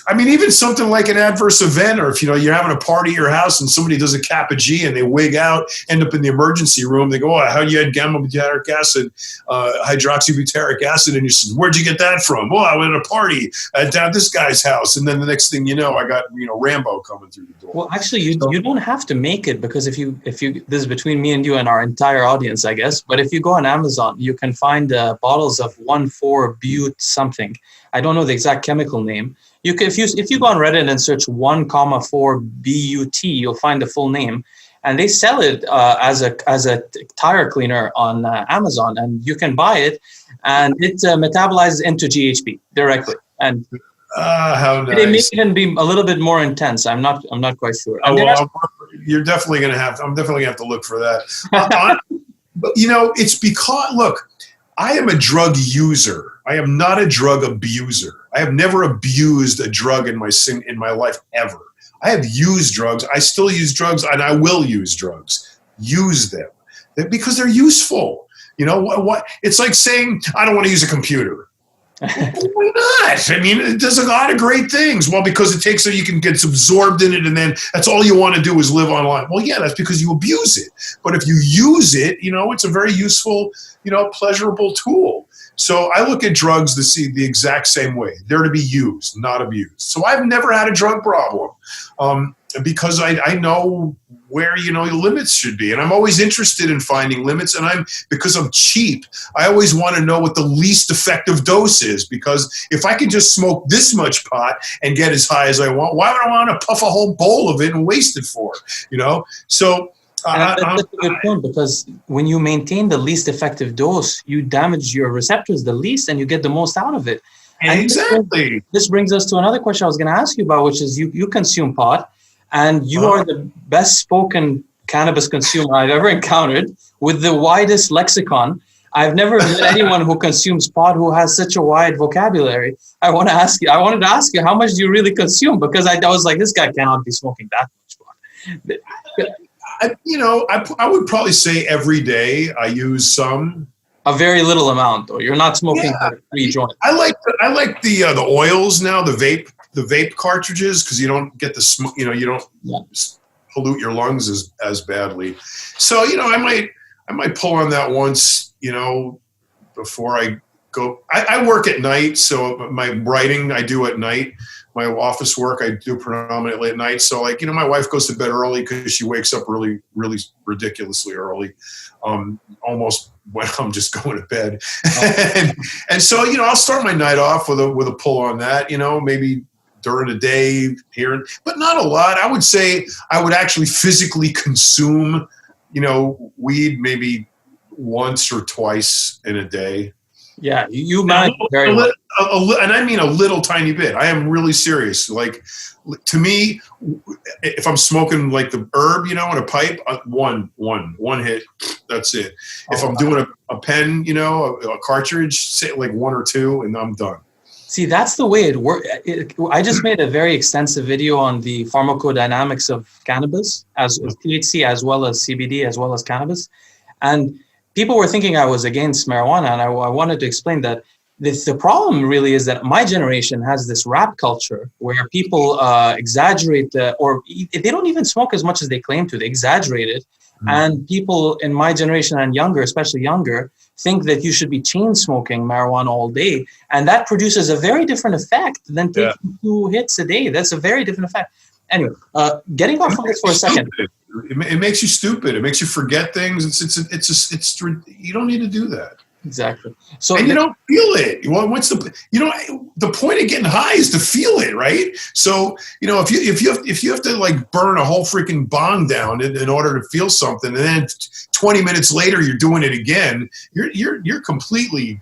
I mean, even something like an adverse event, or if you're having a party at your house and somebody does a Kappa G and they wig out, end up in the emergency room, they go, "Oh, how you had gamma-butyric acid, hydroxybutyric acid," and you said, "Where'd you get that from?" "Oh, I went to a party at this guy's house," and then the next thing you know, I got Rambo coming through the door. Well, actually, you don't have to make it, because if you this is between me and you and our entire audience, I guess. But if you go on Amazon, you can find bottles of 1,4-but something. I don't know the exact chemical name. You can, if you go on Reddit and search 1,4-but, you'll find the full name, and they sell it as a tire cleaner on Amazon, and you can buy it, and it metabolizes into GHB directly, and how nice. It may even be a little bit more intense. I'm not quite sure. Oh, well, you're definitely gonna have. I'm definitely gonna have to look for that. But it's because, look, I am a drug user. I am not a drug abuser. I have never abused a drug in my life ever. I have used drugs. I still use drugs, and I will use drugs. Use them because they're useful. What? It's like saying I don't want to use a computer. Why not? I mean, it does a lot of great things. Well, because it takes so you can get absorbed in it, and then that's all you want to do is live online. Well, yeah, that's because you abuse it. But if you use it, it's a very useful, pleasurable tool. So I look at drugs the exact same way. They're to be used, not abused. So I've never had a drug problem because I know where limits should be, and I'm always interested in finding limits. And because I'm cheap, I always want to know what the least effective dose is, because if I can just smoke this much pot and get as high as I want, why would I want to puff a whole bowl of it and waste it for? So that's a good point, because when you maintain the least effective dose, you damage your receptors the least, and you get the most out of it. And exactly. This brings us to another question I was going to ask you about, which is you consume pot. And you are the best spoken cannabis consumer I've ever encountered, with the widest lexicon. I've never met anyone who consumes pot who has such a wide vocabulary. I wanted to ask you, how much do you really consume? Because I was like, this guy cannot be smoking that much pot. I would probably say every day I use some. A very little amount, though. You're not smoking 3 joints. I like the oils now, the vape cartridges, because you don't get the smoke, you don't pollute your lungs as badly. So, I might pull on that once, before I go. I work at night, so my writing I do at night. My office work I do predominantly at night. So, my wife goes to bed early because she wakes up really, really ridiculously early, almost when I'm just going to bed. and so, I'll start my night off with a pull on that, maybe during the day here, but not a lot. I would say I would actually physically consume, weed maybe once or twice in a day. Yeah, you manage very well. And I mean a little tiny bit. I am really serious. Like, to me, if I'm smoking like the herb, in a pipe, one hit, that's it. If I'm doing a pen, a cartridge, say like 1 or 2, and I'm done. See, that's the way it works. I just made a very extensive video on the pharmacodynamics of cannabis, as THC, as well as CBD, as well as cannabis. And people were thinking I was against marijuana, and I wanted to explain that the problem really is that my generation has this rap culture where people exaggerate, or they don't even smoke as much as they claim to. They exaggerate it. Mm-hmm. And people in my generation and younger, especially younger, think that you should be chain smoking marijuana all day. And that produces a very different effect than taking 2 hits a day. That's a very different effect. Anyway, getting off of this for a second. It makes you stupid. It makes you forget things. It's you don't need to do that. Exactly. And you don't feel it. What's the point of getting high is to feel it, right? So, if you have to like burn a whole freaking bong down in order to feel something, and then 20 minutes later you're doing it again, you're completely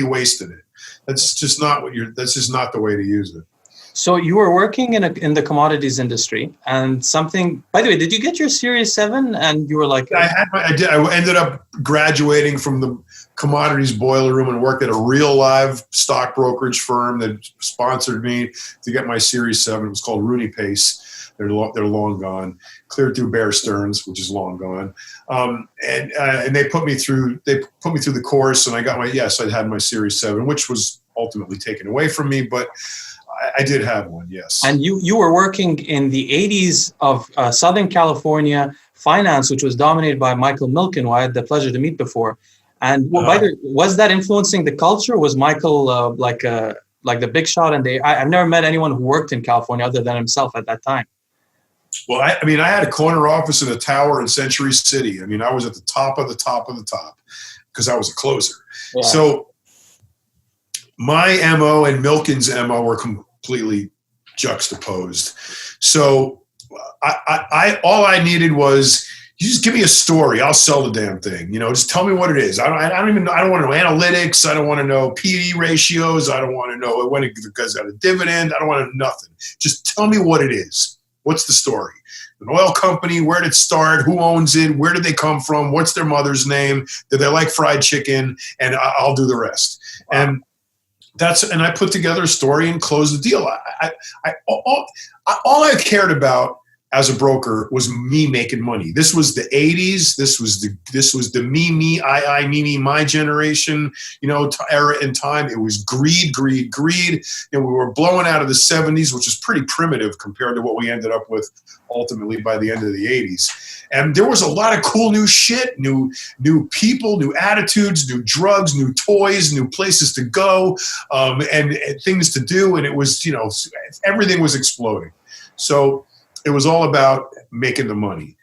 wasted it. That's just not the way to use it. So you were working in the commodities industry, and something. By the way, did you get your Series 7? And you were like, I did. I ended up graduating from the commodities boiler room and worked at a real live stock brokerage firm that sponsored me to get my Series 7. It was called Rooney Pace. They're long gone. Cleared through Bear Stearns, which is long gone. And they put me through the course, and I had my Series 7, which was ultimately taken away from me, but I did have one, yes. And you were working in the 80s of Southern California finance, which was dominated by Michael Milken, who I had the pleasure to meet before. And was that influencing the culture? Was Michael like the big shot? And I've never met anyone who worked in California other than himself at that time. Well, I mean, I had a corner office in a tower in Century City. I mean, I was at the top of the top of the top because I was a closer. Yeah. So my MO and Milken's MO were completely juxtaposed. So I all I needed was, you just give me a story. I'll sell the damn thing. Just tell me what it is. I don't want to know analytics. I don't want to know PE ratios. I don't want to know when it got a dividend. I don't want to know nothing. Just tell me what it is. What's the story? An oil company, where did it start? Who owns it? Where did they come from? What's their mother's name? Did they like fried chicken? And I'll do the rest. Wow. And I put together a story and closed the deal. All I cared about as a broker was me making money. This was the 80s. This was the me, I, me, my generation, era and time. It was greed. We were blowing out of the 70s, which is pretty primitive compared to what we ended up with ultimately by the end of the 80s. And there was a lot of cool new shit, new people, new attitudes, new drugs, new toys, new places to go, and things to do. And it was, everything was exploding. So it was all about making the money,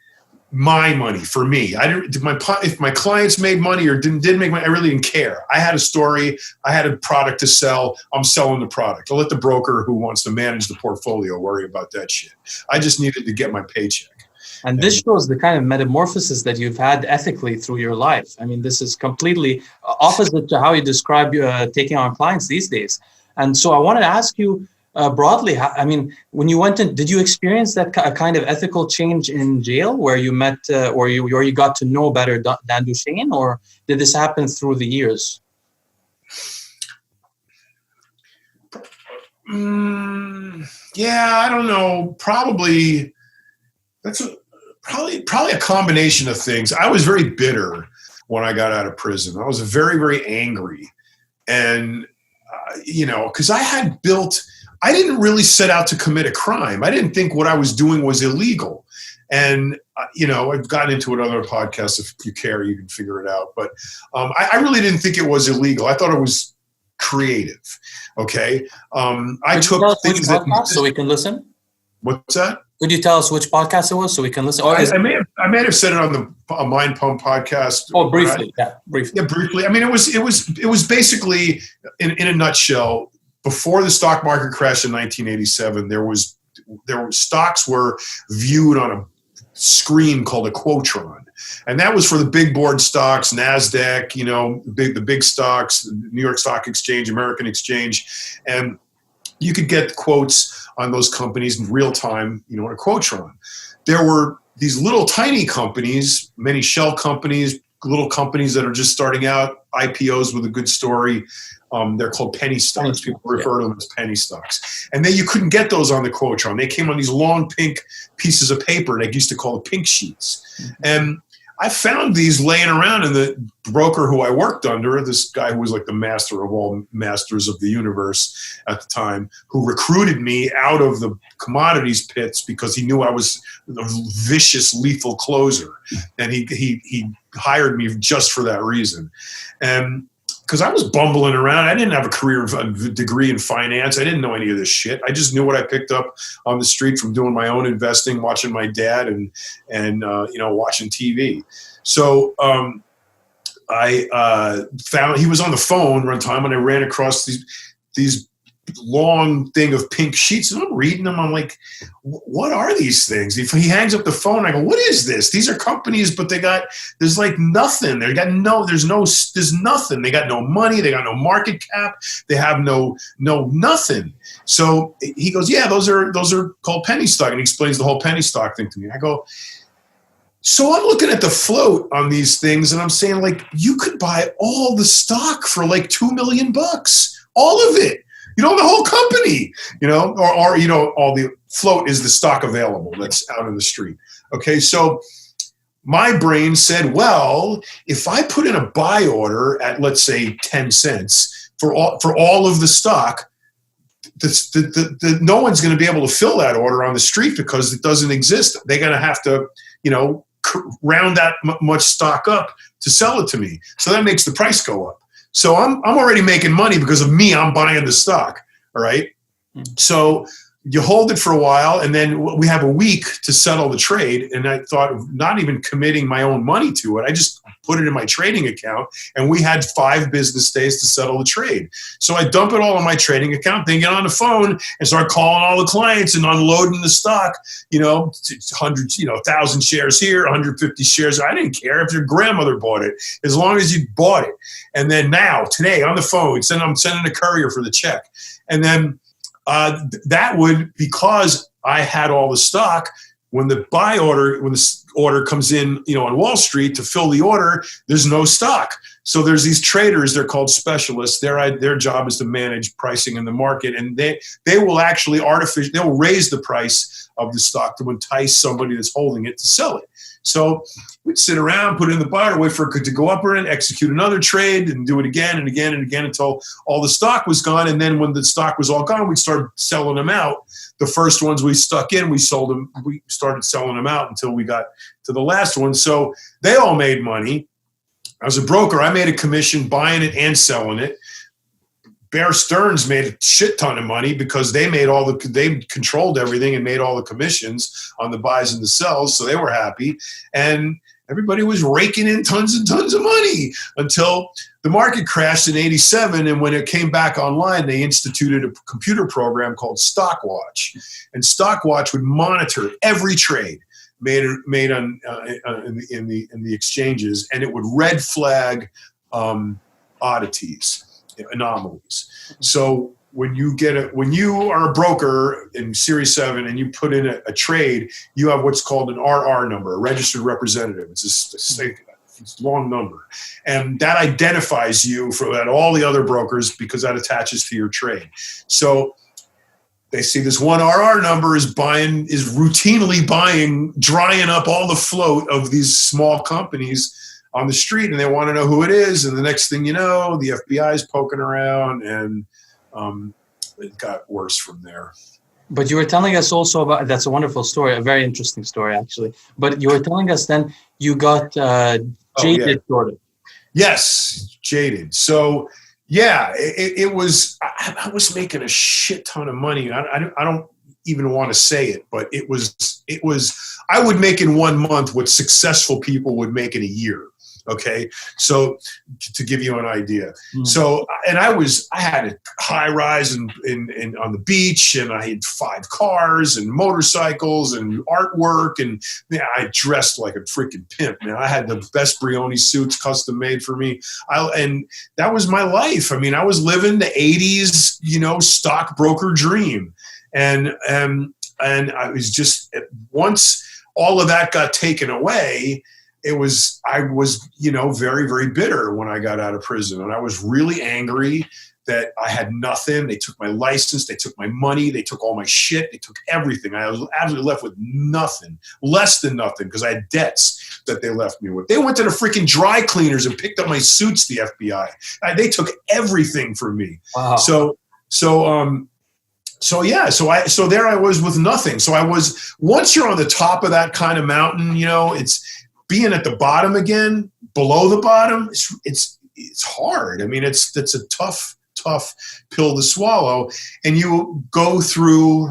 my money for me. If my clients made money or didn't make money, I really didn't care. I had a story. I had a product to sell. I'm selling the product. I'll let the broker who wants to manage the portfolio worry about that shit. I just needed to get my paycheck. And this shows the kind of metamorphosis that you've had ethically through your life. I mean, this is completely opposite to how you describe taking on clients these days. And so I wanted to ask you, broadly, I mean, when you went in, did you experience that kind of ethical change in jail where you met or you got to know better Dan Duchaine, or did this happen through the years? Yeah, I don't know. Probably probably a combination of things. I was very bitter when I got out of prison. I was very, very angry. And, because I didn't really set out to commit a crime. I didn't think what I was doing was illegal. And, I've gotten into it on other podcasts. If you care, you can figure it out. But I really didn't think it was illegal. I thought it was creative. Okay. I took things that... So we can listen? What's that? Could you tell us which podcast it was so we can listen? I may have said it on the Mind Pump podcast. Oh, briefly. Briefly. Yeah, briefly. I mean, it was basically, in a nutshell, before the stock market crashed in 1987, stocks were viewed on a screen called a quotron. And that was for the big board stocks, NASDAQ, the big stocks, New York Stock Exchange, American Exchange. And you could get quotes on those companies in real time, in a quotron. There were these little tiny companies, many shell companies, little companies that are just starting out, IPOs with a good story. They're called penny stocks. People refer to them as penny stocks. And then you couldn't get those on the quotron. They came on these long pink pieces of paper they used to call the pink sheets. Mm-hmm. And I found these laying around, and the broker who I worked under, this guy who was like the master of all masters of the universe at the time, who recruited me out of the commodities pits because he knew I was a vicious, lethal closer. And he hired me just for that reason. And because I was bumbling around. I didn't have a degree in finance. I didn't know any of this shit. I just knew what I picked up on the street from doing my own investing, watching my dad, and watching TV. So I found he was on the phone one time, and I ran across these long thing of pink sheets, and I'm reading them. I'm like, what are these things? He hangs up the phone. I go, what is this? These are companies, but there's like nothing. There's nothing. They got no money. They got no market cap. They have no nothing. So he goes, yeah, those are called penny stock. And he explains the whole penny stock thing to me. I go, so I'm looking at the float on these things, and I'm saying, like, you could buy all the stock for like $2 million, all of it. The whole company, or all the float is the stock available that's out in the street. Okay, so my brain said, well, if I put in a buy order at, let's say, 10 cents for all of the stock, no one's going to be able to fill that order on the street because it doesn't exist. They're going to have to, round that much stock up to sell it to me. So that makes the price go up. So I'm already making money because of me. I'm buying the stock. All right. So you hold it for a while, and then we have a week to settle the trade. And I thought of not even committing my own money to it. I just put it in my trading account, and we had 5 business days to settle the trade. So I dump it all in my trading account, then get on the phone and start calling all the clients and unloading the stock, 1,000 shares here, 150 shares. I didn't care if your grandmother bought it, as long as you bought it. And then today on the phone, I'm sending a courier for the check. And then that would, because I had all the stock, when the order comes in, on Wall Street to fill the order, there's no stock. So there's these traders, they're called specialists. Their job is to manage pricing in the market, and they will actually they'll raise the price of the stock to entice somebody that's holding it to sell it. So we'd sit around, put it in the bar, wait for it to go up or in, execute another trade, and do it again and again and again until all the stock was gone. And then when the stock was all gone, we'd start selling them out. The first ones we stuck in, we sold them. We started selling them out until we got to the last one. So they all made money. As a broker, I made a commission buying it and selling it. Bear Stearns made a shit ton of money because they controlled everything and made all the commissions on the buys and the sells. So they were happy. And everybody was raking in tons and tons of money until the market crashed in 87. And when it came back online, they instituted a computer program called Stockwatch. And Stockwatch would monitor every trade made on in the exchanges, and it would red flag oddities, anomalies. So when you are a broker in Series 7 and you put in a trade, you have what's called an RR number, a registered representative. It's a long number, and that identifies you from all the other brokers because that attaches to your trade. So they see this one RR number is routinely drying up all the float of these small companies on the street, and they want to know who it is. And the next thing you know, the FBI is poking around, and it got worse from there. But you were telling us also about, that's a wonderful story, a very interesting story actually. But you were telling us then you got jaded, sort of. Yes, jaded. So yeah, it was. I was making a shit ton of money. I don't even want to say it, but it was. I would make in 1 month what successful people would make in a year. Okay, so to give you an idea. So, and I had a high rise in on the beach, and I had 5 cars and motorcycles and artwork, and I dressed like a freaking pimp. Man, I had the best Brioni suits custom made for me. And that was my life. I mean, I was living the 80s, stockbroker dream, and I was just, once all of that got taken away, I was, very, very bitter when I got out of prison. And I was really angry that I had nothing. They took my license. They took my money. They took all my shit. They took everything. I was absolutely left with nothing, less than nothing, because I had debts that they left me with. They went to the freaking dry cleaners and picked up my suits, the FBI. They took everything from me. Wow. So there I was with nothing. So once you're on the top of that kind of mountain, it's being at the bottom again, below the bottom. It's hard. I mean, it's a tough pill to swallow, and you go through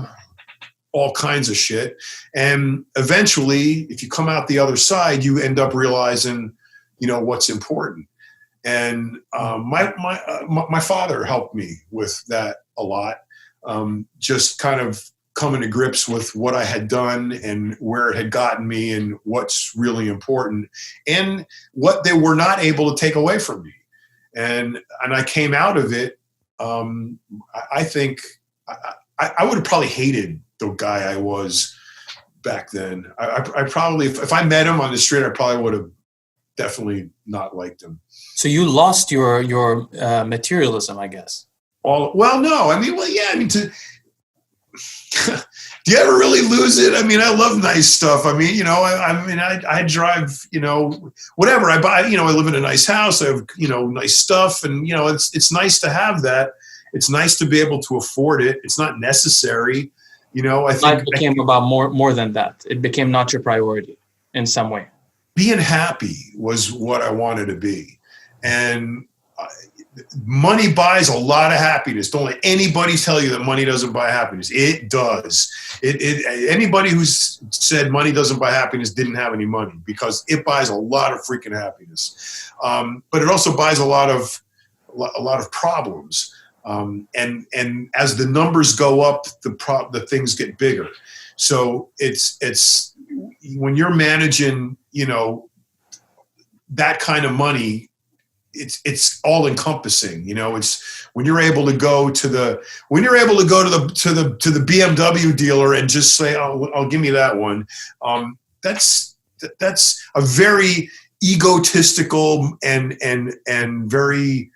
all kinds of shit. And eventually, if you come out the other side, you end up realizing, what's important. And my father helped me with that a lot. Just kind of coming to grips with what I had done and where it had gotten me and what's really important and what they were not able to take away from me. And I came out of it. I think I would have probably hated the guy I was back then. I probably, if I met him on the street, I probably would have definitely not liked him. So you lost your materialism, I guess. Do you ever really lose it? I mean, I love nice stuff. I mean, I drive, whatever I buy, I live in a nice house. I have, nice stuff, and, it's nice to have that. It's nice to be able to afford it. It's not necessary. You know, I think life became about more than that. It became not your priority in some way. Being happy was what I wanted to be. And money buys a lot of happiness. Don't let anybody tell you that money doesn't buy happiness. It does. Anybody who's said money doesn't buy happiness didn't have any money, because it buys a lot of freaking happiness. But it also buys a lot of problems. And as the numbers go up, the things get bigger. So it's when you're managing, you know, that kind of money, it's all encompassing. You know, it's when you're able to go to the BMW dealer and just say, "Oh, I'll give me that one." That's a very egotistical and very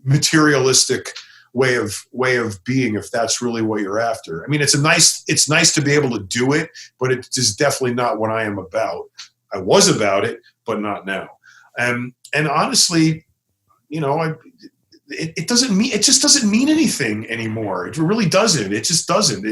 materialistic way of being, if that's really what you're after. I mean, it's nice to be able to do it, but it is definitely not what I am about. I was about it, but not now. And honestly, you know, it just doesn't mean anything anymore. It really doesn't. It just doesn't.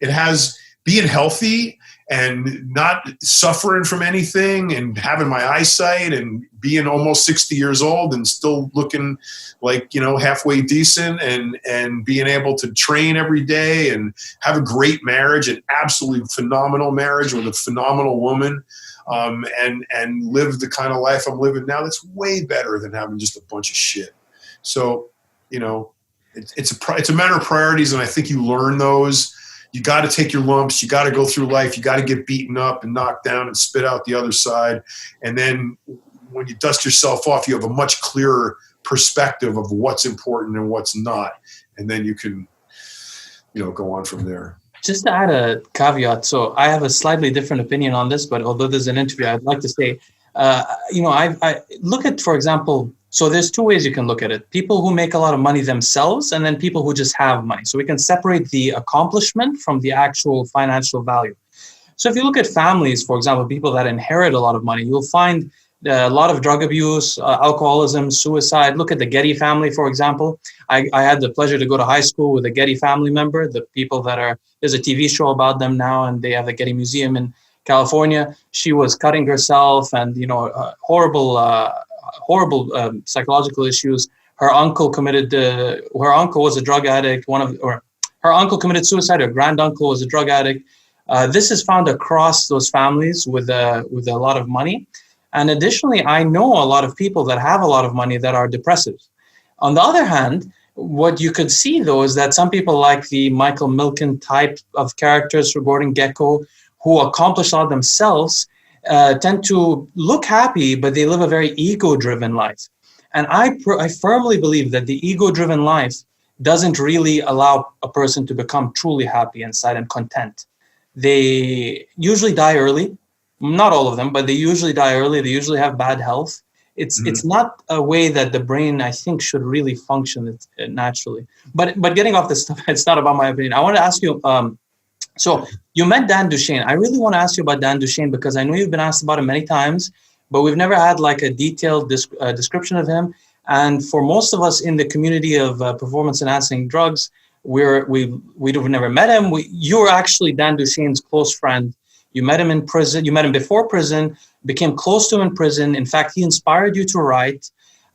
It has being healthy and not suffering from anything and having my eyesight and being almost 60 years old and still looking like, you know, halfway decent, and being able to train every day and have a great marriage, an absolutely phenomenal marriage with a phenomenal woman. And live the kind of life I'm living now. That's way better than having just a bunch of shit. So, you know, it's a matter of priorities, and I think you learn those. You got to take your lumps. You got to go through life. You got to get beaten up and knocked down and spit out the other side. And then when you dust yourself off, you have a much clearer perspective of what's important and what's not. And then you can, you know, go on from there. Just to add a caveat, so I have a slightly different opinion on this, but although there's an interview, I'd like to say, you know, I look at, for example, so there's two ways you can look at it. People who make a lot of money themselves, and then people who just have money. So we can separate the accomplishment from the actual financial value. So if you look at families, for example, people that inherit a lot of money, you'll find a lot of drug abuse, alcoholism, suicide. Look at the Getty family, for example. I had the pleasure to go to high school with a Getty family member. The people that are, there's a TV show about them now, and they have the Getty Museum in California. She was cutting herself, and, you know, horrible psychological issues. Her uncle was a drug addict. Her uncle committed suicide. Her granduncle was a drug addict. This is found across those families with a lot of money. And additionally, I know a lot of people that have a lot of money that are depressive. On the other hand, what you could see, though, is that some people like the Michael Milken type of characters for Gordon Gekko, who accomplish a lot themselves, tend to look happy, but they live a very ego-driven life. And I firmly believe that the ego-driven life doesn't really allow a person to become truly happy inside and content. They usually die early. Not all of them, but they usually die early. They usually have bad health. It's not a way that the brain, I think, should really function naturally. But getting off this stuff, it's not about my opinion. I want to ask you, so you met Dan Duchaine. I really want to ask you about Dan Duchaine, because I know you've been asked about him many times, but we've never had like a detailed description of him. And for most of us in the community of performance-enhancing drugs, we've never met him. You're actually Dan Duchaine's close friend. You met him in prison. You met him before prison, became close to him in prison. In fact, he inspired you to write.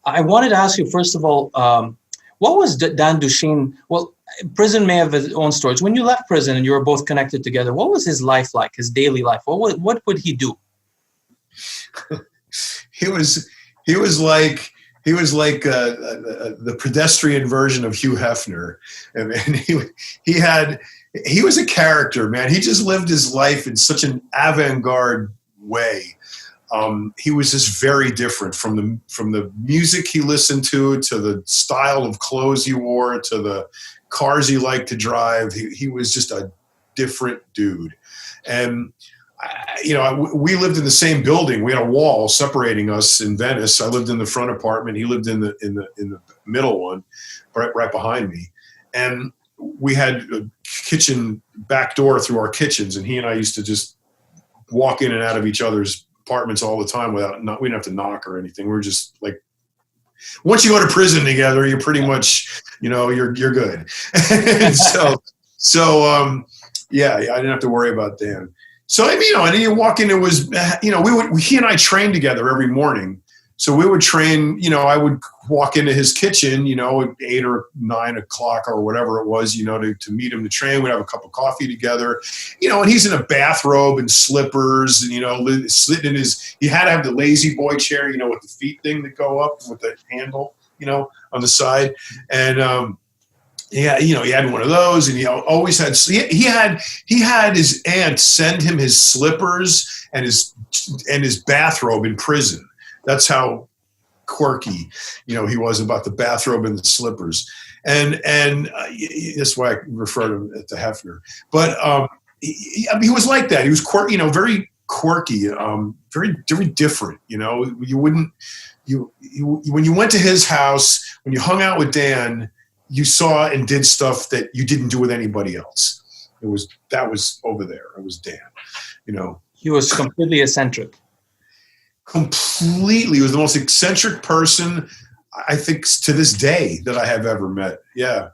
I wanted to ask you, first of all, what was Dan Duchaine? Well, prison may have its own stories. When you left prison and you were both connected together, what was his life like, his daily life? What would he do? He was like the pedestrian version of Hugh Hefner. And he was a character, man. He just lived his life in such an avant-garde way. He was just very different from the music he listened to the style of clothes he wore, to the cars he liked to drive. He was just a different dude. And we lived in the same building. We had a wall separating us in Venice. I lived in the front apartment. He lived in the middle one, right behind me. And we had a kitchen back door through our kitchens, and he and I used to just walk in and out of each other's apartments all the time we didn't have to knock or anything. We were just like Once you go to prison together, you're pretty much, you're good. And yeah, I didn't have to worry about Dan. So, and then you walk in, it was, he and I trained together every morning. So we would train, I would walk into his kitchen, at 8 or 9 o'clock or whatever it was, to meet him to train. We'd have a cup of coffee together, and he's in a bathrobe and slippers and, sitting in he had to have the lazy boy chair, with the feet thing that go up with the handle, on the side. And, yeah, he had one of those, and he always had. He had his aunt send him his slippers and his bathrobe in prison. That's how quirky, he was about the bathrobe and the slippers, and that's why I refer to him as the Hefner. But he was like that. He was quirky, very quirky, very different. You wouldn't when you went to his house, when you hung out with Dan, you saw and did stuff that you didn't do with anybody else. That was over there. It was Dan, He was completely eccentric. Completely. He was the most eccentric person, I think, to this day that I have ever met. Yeah.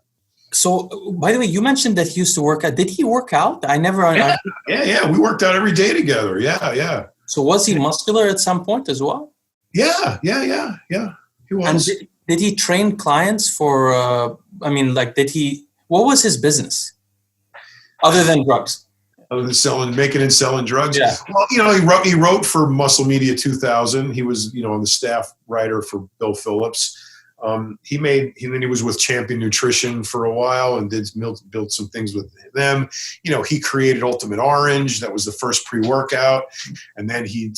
So, by the way, you mentioned that he used to work out. Did he work out? Yeah. We worked out every day together. Yeah. So was he muscular at some point as well? Yeah. He was. And did he train clients for, what was his business other than drugs? Other than making and selling drugs? Yeah. Well, he wrote for Muscle Media 2000. He was, on the staff writer for Bill Phillips. Then he was with Champion Nutrition for a while and built some things with them. He created Ultimate Orange. That was the first pre-workout. And then he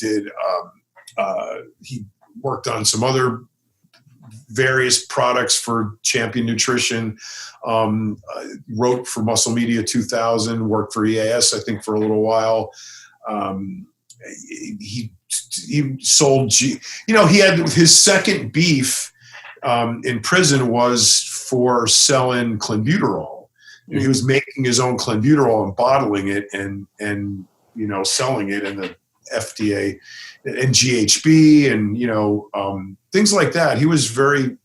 worked on some other various products for Champion Nutrition, wrote for Muscle Media 2000, worked for EAS, I think, for a little while. He sold, he had his second beef in prison was for selling clenbuterol. Mm-hmm. He was making his own clenbuterol and bottling it and selling it in the FDA and GHB and, things like that. He was very,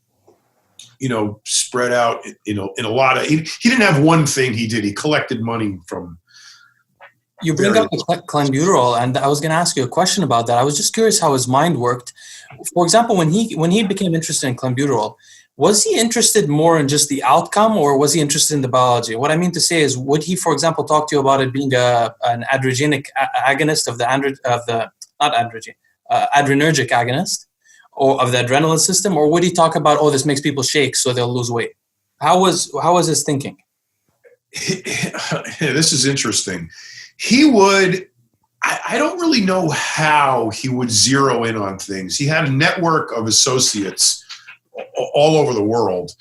spread out, in a lot of, he didn't have one thing he did. He collected money from. You bring up the clenbuterol, and I was going to ask you a question about that. I was just curious how his mind worked. For example, when he became interested in clenbuterol, was he interested more in just the outcome, or was he interested in the biology? What I mean to say is, would he, for example, talk to you about it being an adrenergic agonist of adrenergic agonist, or of the adrenaline system, or would he talk about, this makes people shake so they'll lose weight? How was his thinking? This is interesting. He would, I don't really know how he would zero in on things. He had a network of associates all over the world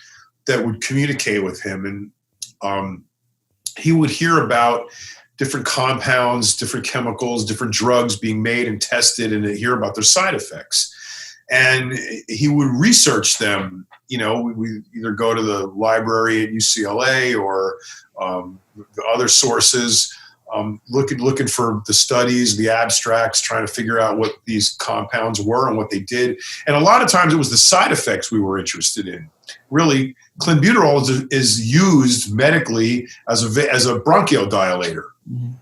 that would communicate with him. And he would hear about different compounds, different chemicals, different drugs being made and tested, and hear about their side effects. And he would research them. We either go to the library at UCLA or the other sources, looking for the studies, the abstracts, trying to figure out what these compounds were and what they did. And a lot of times it was the side effects we were interested in. Really, clenbuterol is used medically as a bronchodilator. Mm-hmm.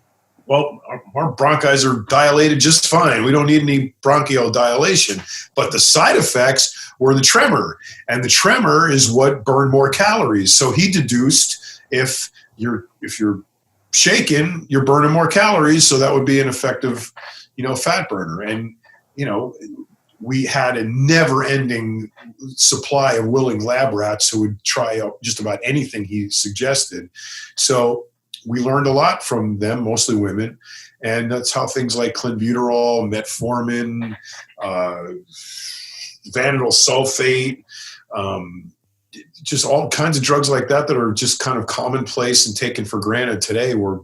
Well, our bronchi are dilated just fine. We don't need any bronchodilation. But the side effects were the tremor. And the tremor is what burned more calories. So he deduced if you're shaking, you're burning more calories. So that would be an effective, fat burner. And, we had a never-ending supply of willing lab rats who would try out just about anything he suggested. So we learned a lot from them, mostly women, and that's how things like clenbuterol, metformin, vanadyl sulfate, just all kinds of drugs like that are just kind of commonplace and taken for granted today were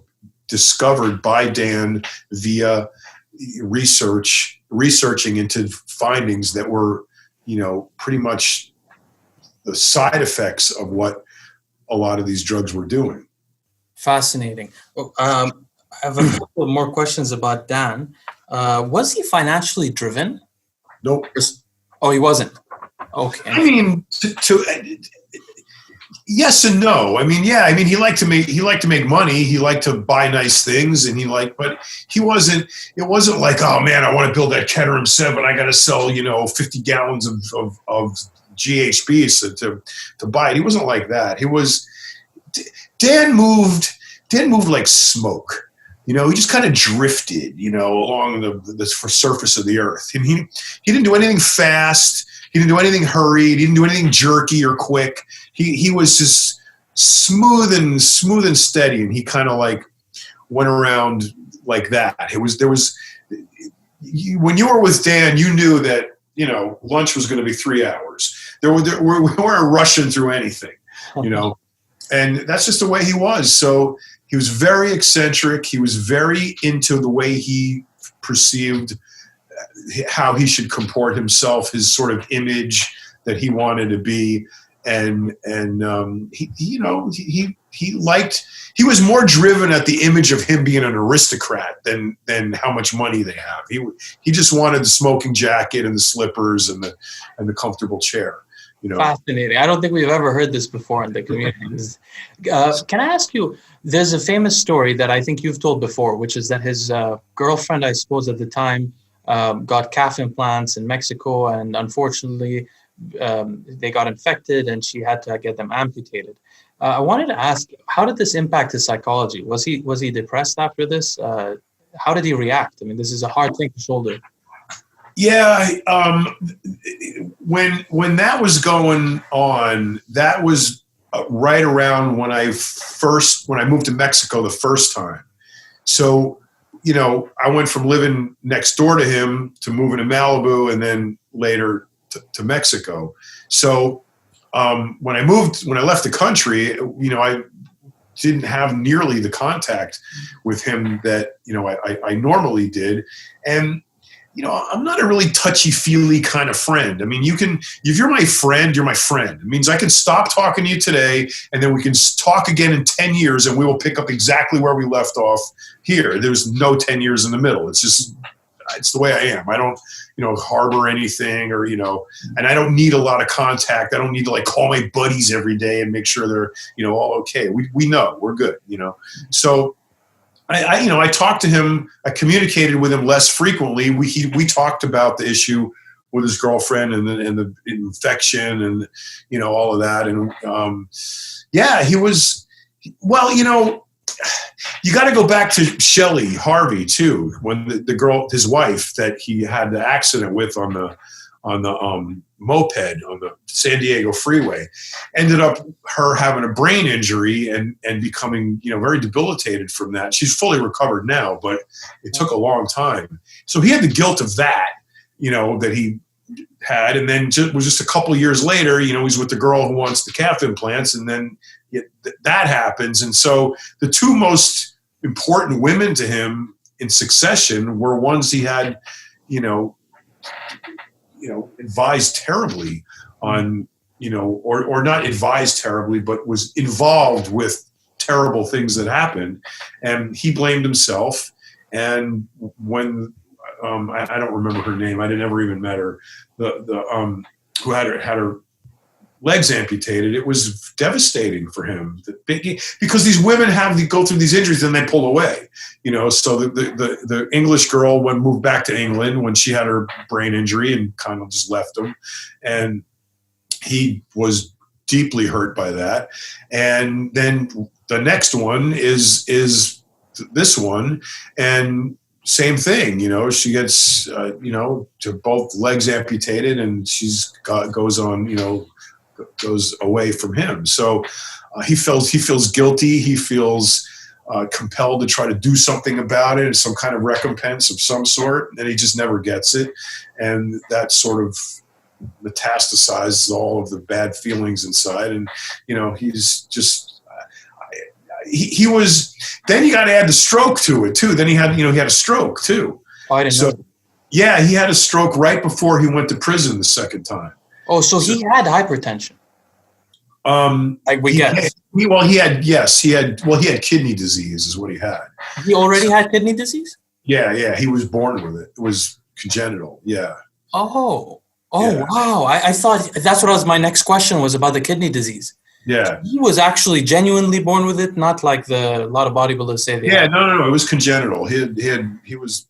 discovered by Dan via researching into findings that were, pretty much the side effects of what a lot of these drugs were doing. Fascinating. I have a couple more questions about Dan. Was he financially driven? Nope. Oh, he wasn't? Okay. I mean, yes and no. I mean, yeah. I mean, he liked to make money. He liked to buy nice things, and but he wasn't. It wasn't like, oh man, I want to build that Kettering 7. I got to sell 50 gallons of GHB to buy it. He wasn't like that. He was. Dan moved like smoke. He just kind of drifted, along the surface of the earth. And he didn't do anything fast. He didn't do anything hurried. He didn't do anything jerky or quick. He was just smooth and steady. And he kind of like went around like that. When you were with Dan, you knew that, lunch was going to be 3 hours. We weren't rushing through anything, and that's just the way he was. So he was very eccentric. He was very into the way he perceived how he should comport himself, his sort of image that he wanted to be. And he was more driven at the image of him being an aristocrat than how much money they have. He just wanted the smoking jacket and the slippers and the comfortable chair. Fascinating. I don't think we've ever heard this before in the community. Can I ask you, there's a famous story that I think you've told before, which is that his girlfriend, I suppose at the time, got calf implants in Mexico, and unfortunately they got infected and she had to get them amputated. I wanted to ask, how did this impact his psychology? Was he depressed after this? How did he react? I mean, this is a hard thing to shoulder. Yeah, when that was going on, that was right around when I moved to Mexico the first time. So, I went from living next door to him to moving to Malibu and then later to Mexico. So when I left the country, I didn't have nearly the contact with him that, I normally did. And I'm not a really touchy-feely kind of friend. I mean, if you're my friend, you're my friend. It means I can stop talking to you today, and then we can talk again in 10 years, and we will pick up exactly where we left off here. There's no 10 years in the middle. It's the way I am. I don't, harbor anything or, and I don't need a lot of contact. I don't need to call my buddies every day and make sure they're, all okay. We know we're good, So I talked to him. I communicated with him less frequently. We talked about the issue with his girlfriend and the infection and all of that. And he was. Well, you got to go back to Shelley Harvey too, when the girl, his wife, that he had the accident with on the moped on the San Diego freeway, ended up her having a brain injury and becoming, very debilitated from that. She's fully recovered now, but it took a long time. So he had the guilt of that, that he had. And then just a couple of years later, he's with the girl who wants the calf implants, and then that happens. And so the two most important women to him in succession were ones he had, advised terribly on, or not advised terribly, but was involved with terrible things that happened. And he blamed himself. And when, I don't remember her name, I never even met her, who had her legs amputated, it was devastating for him because these women go through these injuries and they pull away, so the English girl moved back to England when she had her brain injury and kind of just left him, and he was deeply hurt by that. And then the next one is this one, and same thing, she gets to both legs amputated, and goes away from him. So he feels guilty. He feels compelled to try to do something about it, some kind of recompense of some sort, and he just never gets it. And that sort of metastasizes all of the bad feelings inside. And, he's just, he was, then you got to add the stroke to it too. Then he had a stroke too. Oh, I didn't know. Yeah, he had a stroke right before he went to prison the second time. Oh, so he had hypertension. He had kidney disease is what he had. He already had kidney disease? Yeah, he was born with it. It was congenital. Yeah. Oh, Oh, Yeah. wow. I thought that's what was my next question was about the kidney disease. Yeah. He was actually genuinely born with it, not like a lot of bodybuilders say they Yeah, have. no. It was congenital. He was.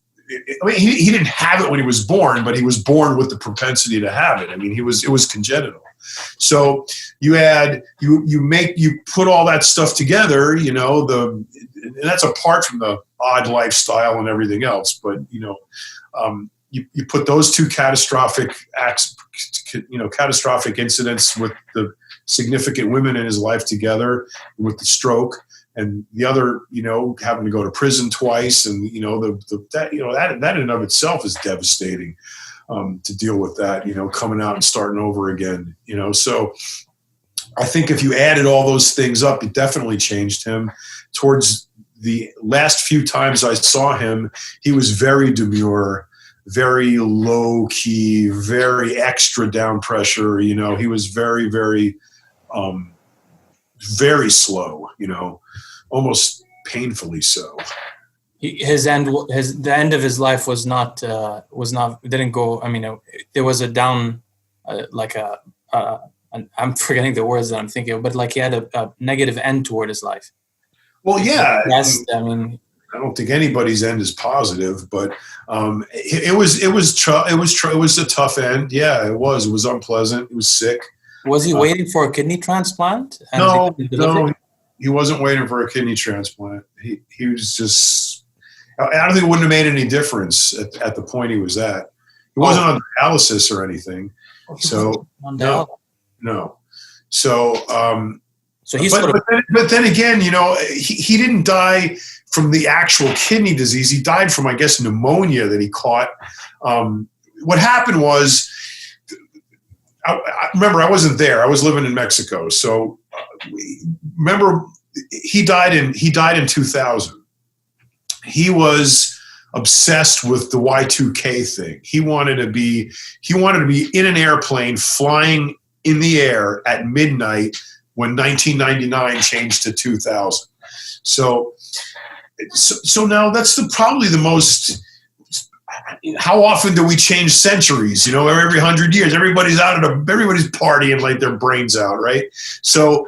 I mean, he didn't have it when he was born, but he was born with the propensity to have it. I mean, it was congenital. So you put all that stuff together, you know, and that's apart from the odd lifestyle and everything else. But you put those two catastrophic incidents with the significant women in his life together, with the stroke, and the other, having to go to prison twice, and that in and of itself is devastating, to deal with that, coming out and starting over again, So I think if you added all those things up, it definitely changed him. Towards the last few times I saw him, he was very demure, very low key, very extra down pressure. He was very, very, very slow, almost painfully so. The end of his life didn't go. I mean, there was a down, I'm forgetting the words that I'm thinking of, but like he had a negative end toward his life. Well, yeah. Yes, I mean, I don't think anybody's end is positive, but it was a tough end. Yeah, it was. It was unpleasant. He was sick. Was he waiting for a kidney transplant? No, he wasn't waiting for a kidney transplant. He was just. I don't think it wouldn't have made any difference at the point he was at. He wasn't on dialysis or anything. So no. So. So he's but then again, he didn't die from the actual kidney disease. He died from, I guess, pneumonia that he caught. What happened was, I remember I wasn't there. I was living in Mexico. So remember, he died in 2000. He was obsessed with the Y2K thing. He wanted to be in an airplane flying in the air at midnight when 1999 changed to 2000. So now that's probably the most. How often do we change centuries? Every 100 years, everybody's everybody's partying like their brains out, right? So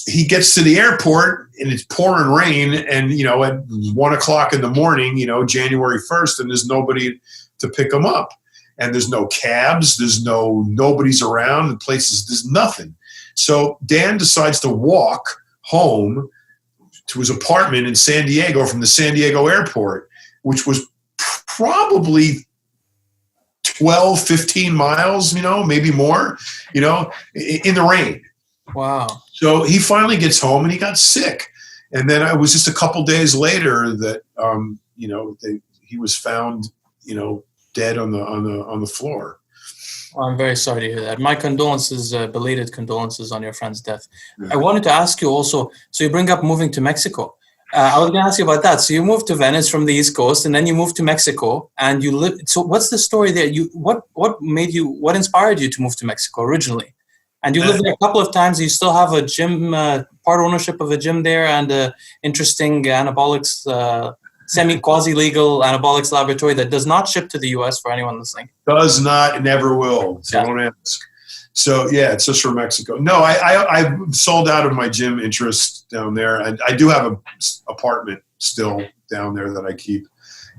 he gets to the airport and it's pouring rain, and at 1 o'clock in the morning, January 1st, and there's nobody to pick him up, and there's no cabs, nobody's around, the there's nothing. So Dan decides to walk home to his apartment in San Diego from the San Diego airport, which was probably 12, 15 miles, maybe more, in the rain. Wow. So he finally gets home and he got sick. And then it was just a couple days later that, he was found, dead on the floor. Well, I'm very sorry to hear that. My condolences, belated condolences on your friend's death. Yeah. I wanted to ask you also, so you bring up moving to Mexico. I was going to ask you about that. So you moved to Venice from the East Coast, and then you moved to Mexico, and you lived. So what's the story there? What inspired you to move to Mexico originally? And you lived there a couple of times. You still have a gym, part ownership of a gym there, and an interesting anabolics, quasi-legal anabolics laboratory that does not ship to the U.S. for anyone listening. Does not, never will. So don't ask. So yeah, it's just from Mexico. No, I sold out of my gym interest down there. I do have an apartment still down there that I keep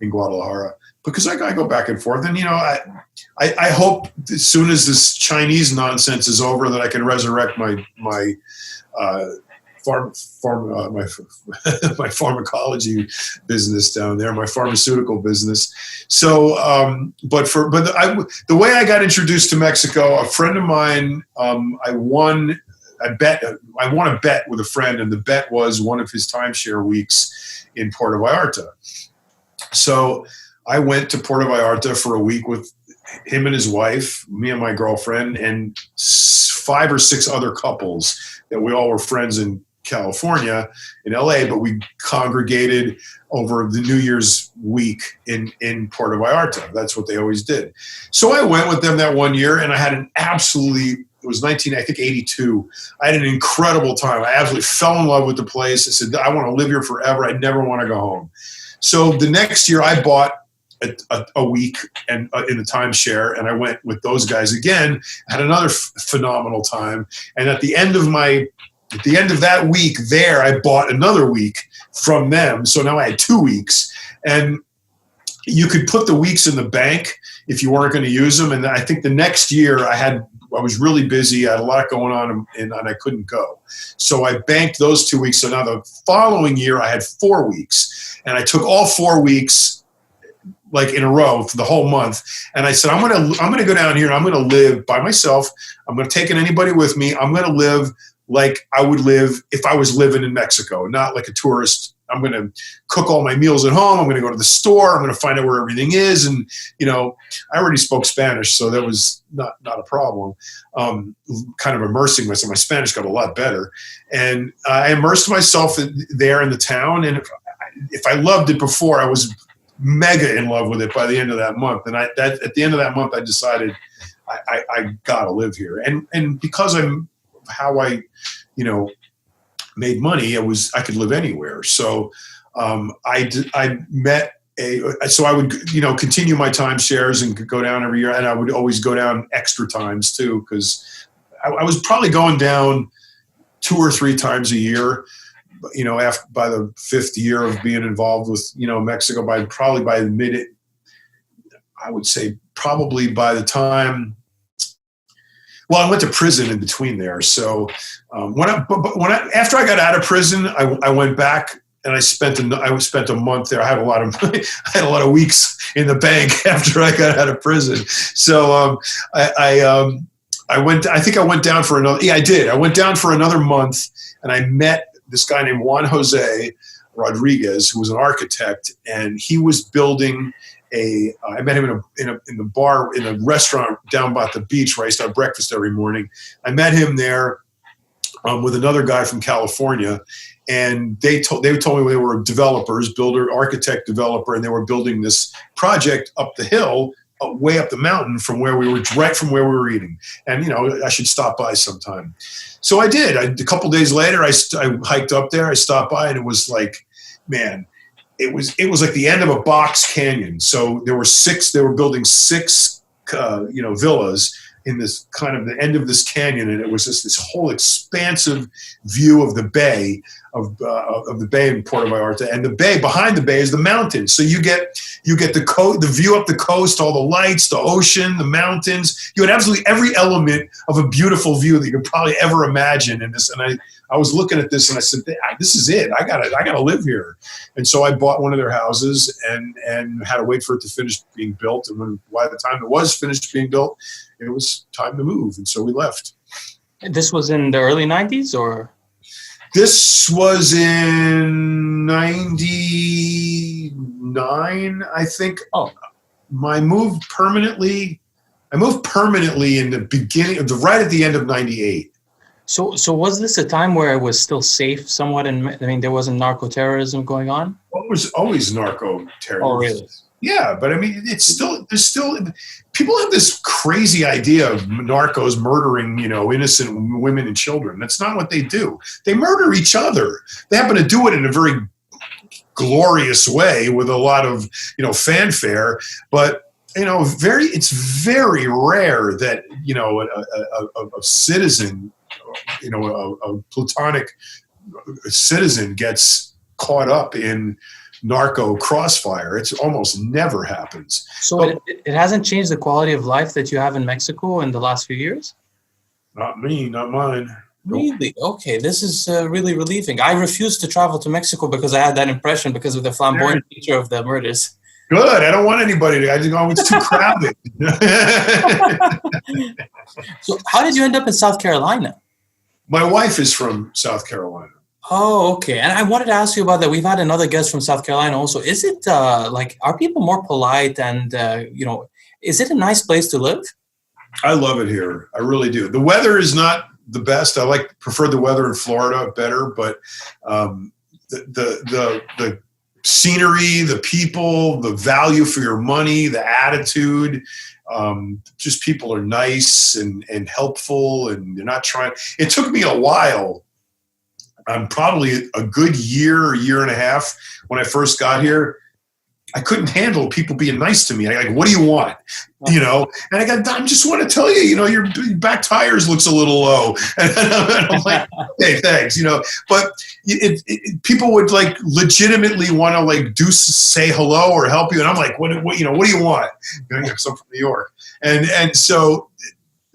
in Guadalajara because I go back and forth. And I hope as soon as this Chinese nonsense is over that I can resurrect my my pharmacology business down there, my pharmaceutical business. So, the way I got introduced to Mexico, a friend of mine, I won a bet with a friend, and the bet was one of his timeshare weeks in Puerto Vallarta. So I went to Puerto Vallarta for a week with him and his wife, me and my girlfriend, and 5 or 6 other couples that we all were friends in California, in LA, but we congregated over the New Year's week in Puerto Vallarta. That's what they always did. So I went with them that one year, and I had it was 1982. I had an incredible time. I absolutely fell in love with the place. I said, I want to live here forever. I never want to go home. So the next year I bought a week and in the timeshare, and I went with those guys again. Had another phenomenal time, and at the end of that week there, I bought another week from them. So now I had 2 weeks, and you could put the weeks in the bank if you weren't going to use them. And I think the next year I was really busy. I had a lot going on, and I couldn't go. So I banked those 2 weeks. So now the following year I had 4 weeks, and I took all 4 weeks like in a row for the whole month. And I said, I'm going to go down here and I'm going to live by myself. I'm going to take anybody with me. I'm going to live like I would live if I was living in Mexico, not like a tourist. I'm going to cook all my meals at home. I'm going to go to the store. I'm going to find out where everything is. And, I already spoke Spanish, so that was not a problem. Kind of immersing myself. My Spanish got a lot better. And I immersed myself there in the town. And if I loved it before, I was mega in love with it by the end of that month. And at the end of that month, I decided I got to live here. And because how I made money, I could live anywhere. So I met so I would continue my timeshares and go down every year, and I would always go down extra times too, because I was probably going down 2 or 3 times a year. By the 5th year of being involved with Mexico, I would say probably by the time. Well, I went to prison in between there. So after I got out of prison, I went back and I spent a month there. I had a lot of weeks in the bank after I got out of prison. So I went. I think I went down for another. Yeah, I did. I went down for another month, and I met this guy named Juan Jose Rodriguez, who was an architect, and he was building I met him in the bar, in a restaurant down by the beach where I used to have breakfast every morning. I met him there with another guy from California, and they told me they were developers, architect developer, and they were building this project up the hill, way up the mountain from where we were eating. And I should stop by sometime. So I did. A couple days later, I hiked up there. I stopped by, and it was like, man. It was like the end of a box canyon. So they were building 6, villas in this kind of the end of this canyon. And it was just this whole expansive view of the bay, of the bay in Puerto Vallarta. And the bay, behind the bay is the mountains. So you get the view up the coast, all the lights, the ocean, the mountains. You had absolutely every element of a beautiful view that you could probably ever imagine in this. And I was looking at this and I said, this is it. I gotta live here. And so I bought one of their houses and had to wait for it to finish being built. And by the time it was finished being built, it was time to move. And so we left. This was in the early 90s, or? This was in 99, I think. Oh. I moved permanently in the beginning, right at the end of 98. So was this a time where it was still safe somewhat? There wasn't narco-terrorism going on? Well, it was always narco-terrorism. Oh, really? Yeah, but there's still, people have this crazy idea of narcos murdering, innocent women and children. That's not what they do. They murder each other. They happen to do it in a very glorious way with a lot of, fanfare, but it's very rare that, a citizen, a platonic citizen gets caught up in narco crossfire. It's almost never happens. So it hasn't changed the quality of life that you have in Mexico in the last few years? Not me, not mine. Really? Okay, this is really relieving. I refused to travel to Mexico because I had that impression because of the flamboyant nature of the murders. Good. I don't want anybody to. I think, it's too crowded. So how did you end up in South Carolina? My wife is from South Carolina. Oh, okay. And I wanted to ask you about that. We've had another guest from South Carolina also. Is it are people more polite and, is it a nice place to live? I love it here. I really do. The weather is not the best. I prefer the weather in Florida better, but the scenery, the people, the value for your money, the attitude, just people are nice and helpful, and they're not trying. It took me a while. Probably a good year and a half when I first got here I couldn't handle people being nice to me. I like, what do you want? You know, and I just want to tell you, you know, your back tires looks a little low. And I'm like, hey, thanks, you know, but people would like legitimately want to like say hello or help you. And I'm like, what you know, what do you want? You know, I'm from New York. And so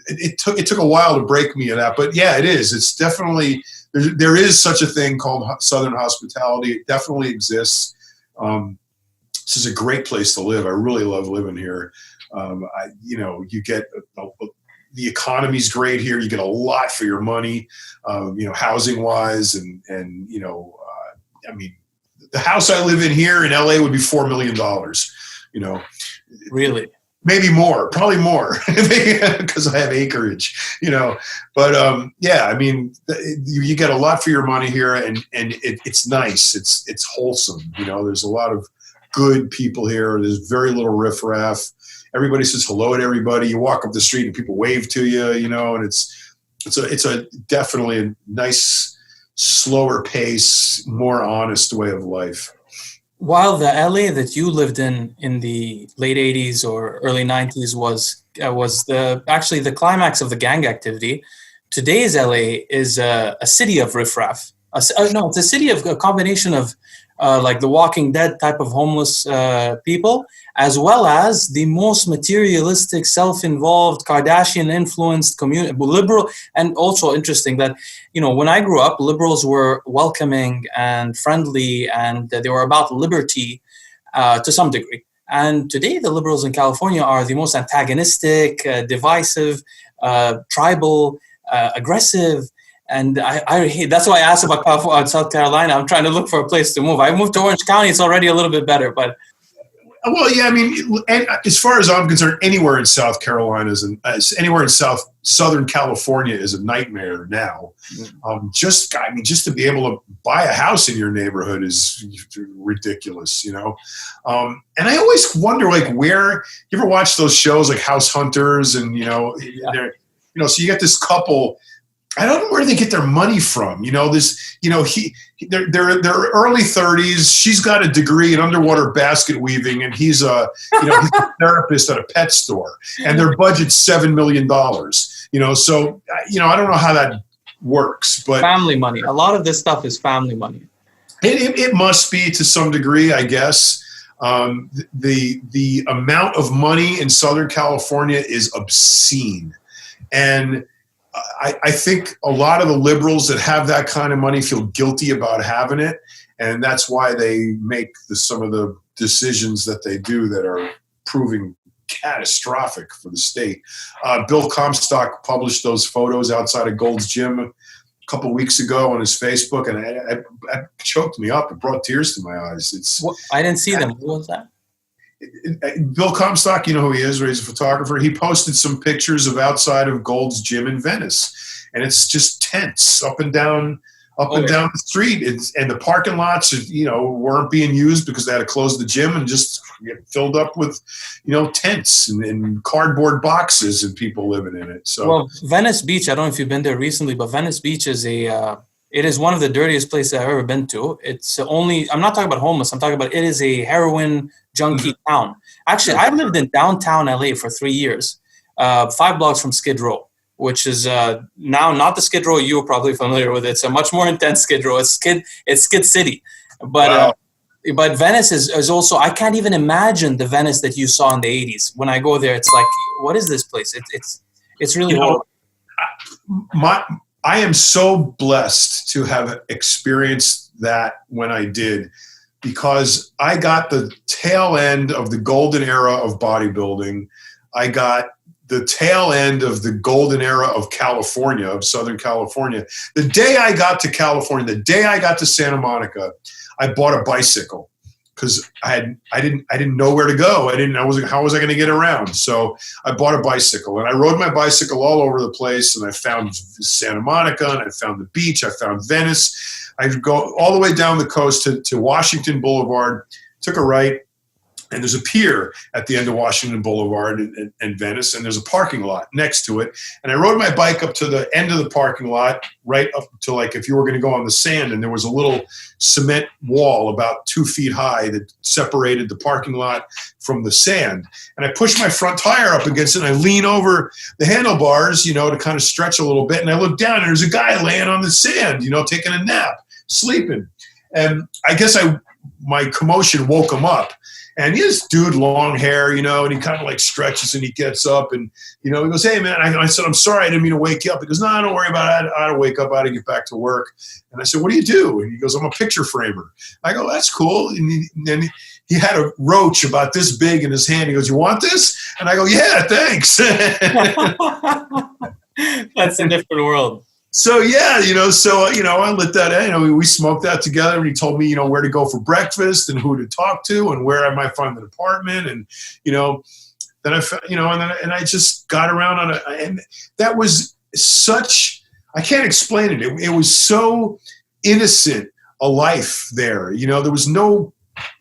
it took a while to break me of that, but yeah, it is. It's definitely, there is such a thing called Southern hospitality. It definitely exists. This is a great place to live. I really love living here. You know, you get the economy's great here. You get a lot for your money, you know, housing wise, and you know, I mean, the house I live in here in LA would be $4 million. You know, really, maybe more, probably more, because I have acreage. You know, but yeah, I mean, you get a lot for your money here, and it's nice. It's wholesome. You know, there's a lot of good people here. There's very little riffraff. Everybody says hello to everybody. You walk up the street and people wave to you, you know, and it's a definitely a nice, slower pace, more honest way of life. While the LA that you lived in the late 80s or early 90s was actually the climax of the gang activity, today's LA is a city of riffraff. No, it's a city of a combination of like the Walking Dead type of homeless people, as well as the most materialistic, self-involved, Kardashian-influenced community, liberal. And also interesting that, you know, when I grew up, liberals were welcoming and friendly, and they were about liberty to some degree. And today, the liberals in California are the most antagonistic, divisive, tribal, aggressive. And I hate, that's why I asked about South Carolina. I'm trying to look for a place to move. I moved to Orange County. It's already a little bit better, but. Well, yeah, I mean, as far as I'm concerned, anywhere in South Carolina anywhere in Southern California is a nightmare now. Just to be able to buy a house in your neighborhood is ridiculous, you know? And I always wonder, like, where, you ever watch those shows like House Hunters and, you know, so you get this couple, I don't know where they get their money from. You know, this, you know, they're early 30s. She's got a degree in underwater basket weaving, and he's he's a therapist at a pet store, and their budget's $7 million. You know, so, you know, I don't know how that works, but family money. A lot of this stuff is family money. It must be to some degree, I guess. The amount of money in Southern California is obscene, and I think a lot of the liberals that have that kind of money feel guilty about having it, and that's why they make some of the decisions that they do that are proving catastrophic for the state. Bill Comstock published those photos outside of Gold's Gym a couple of weeks ago on his Facebook, and it choked me up. It brought tears to my eyes. I didn't see them. What was that? Bill Comstock, you know who he is, he's a photographer. He posted some pictures of outside of Gold's Gym in Venice, and it's just tents up and down the street. And the parking lots, you know, weren't being used because they had to close the gym and just get filled up with, you know, tents and cardboard boxes and people living in it. So, well, Venice Beach, I don't know if you've been there recently, but Venice Beach is it is one of the dirtiest places I've ever been to. I'm not talking about homeless. I'm talking about it is a heroin junkie town. Actually, I lived in downtown LA for 3 years, 5 blocks from Skid Row, which is now not the Skid Row you're probably familiar with. It's a much more intense Skid Row. It's Skid City. But wow. But Venice is also, I can't even imagine the Venice that you saw in the 80s. When I go there, it's like, what is this place? It's really horrible. I am so blessed to have experienced that when I did, because I got the tail end of the golden era of bodybuilding. I got the tail end of the golden era of California, of Southern California. The day I got to California, the day I got to Santa Monica, I bought a bicycle because I didn't know where to go. How was I going to get around? So I bought a bicycle, and I rode my bicycle all over the place, and I found Santa Monica, and I found the beach, I found Venice. I'd go all the way down the coast to Washington Boulevard, took a right, And there's a pier at the end of Washington Boulevard in Venice, and there's a parking lot next to it. And I rode my bike up to the end of the parking lot, right up to like if you were going to go on the sand, and there was a little cement wall about 2 feet high that separated the parking lot from the sand. And I pushed my front tire up against it, and I lean over the handlebars, you know, to kind of stretch a little bit. And I look down, and there's a guy laying on the sand, you know, taking a nap, sleeping. And I guess my commotion woke him up. And he's dude, long hair, you know, and he kind of like stretches and he gets up and, you know, he goes, hey, man. I said, I'm sorry, I didn't mean to wake you up. He goes, no, don't worry about it. I ought to wake up. I ought to get back to work. And I said, what do you do? And he goes, I'm a picture framer. I go, that's cool. And then he had a roach about this big in his hand. He goes, you want this? And I go, yeah, thanks. That's a different world. So, yeah, you know, I lit that, you know, we smoked that together, and he told me, you know, where to go for breakfast and who to talk to and where I might find an apartment. And, you know, then and I just got around and that was such, I can't explain it. It was so innocent a life there. You know, there was no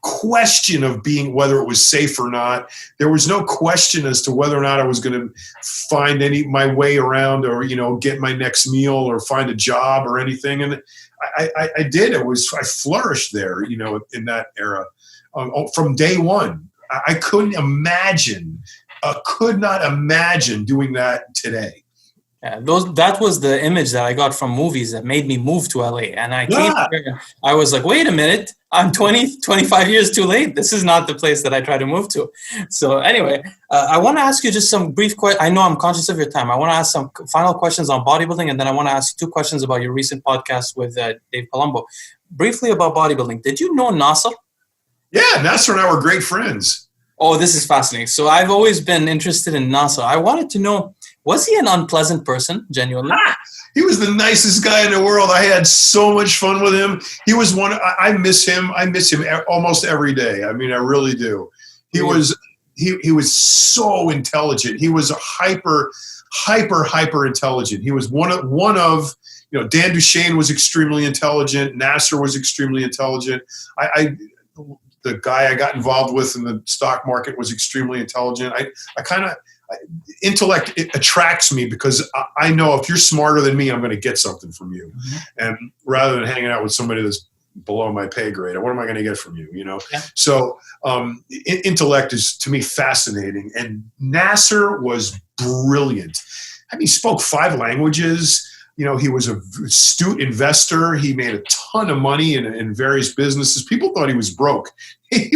question of whether it was safe or not. There was no question as to whether or not I was going to find my way around, or, you know, get my next meal or find a job or anything. And I did. I flourished there, you know, in that era from day one. I could not imagine doing that today. Yeah, that was the image that I got from movies that made me move to LA. And I came here, I was like, wait a minute, I'm 25 years too late. This is not the place that I try to move to. So anyway, I want to ask you just some brief questions. I know I'm conscious of your time. I want to ask some final questions on bodybuilding, and then I want to ask you 2 questions about your recent podcast with Dave Palumbo. Briefly about bodybuilding. Did you know Nasser? Yeah, Nasser and I were great friends. Oh, this is fascinating. So I've always been interested in Nasser. I wanted to know, was he an unpleasant person, genuinely? He was the nicest guy in the world. I had so much fun with him. He was I miss him. I miss him almost every day. I mean, I really do. He was so intelligent. He was a hyper intelligent. He was one of, you know, Dan Duchaine was extremely intelligent. Nasser was extremely intelligent. The guy I got involved with in the stock market was extremely intelligent. Intellect, it attracts me because I know if you're smarter than me, I'm going to get something from you. Mm-hmm. And rather than hanging out with somebody that's below my pay grade, what am I going to get from you? You know? Yeah. So intellect is, to me, fascinating. And Nasser was brilliant. I mean, he spoke 5 languages. You know, he was an astute investor. He made a ton of money in various businesses. People thought he was broke. He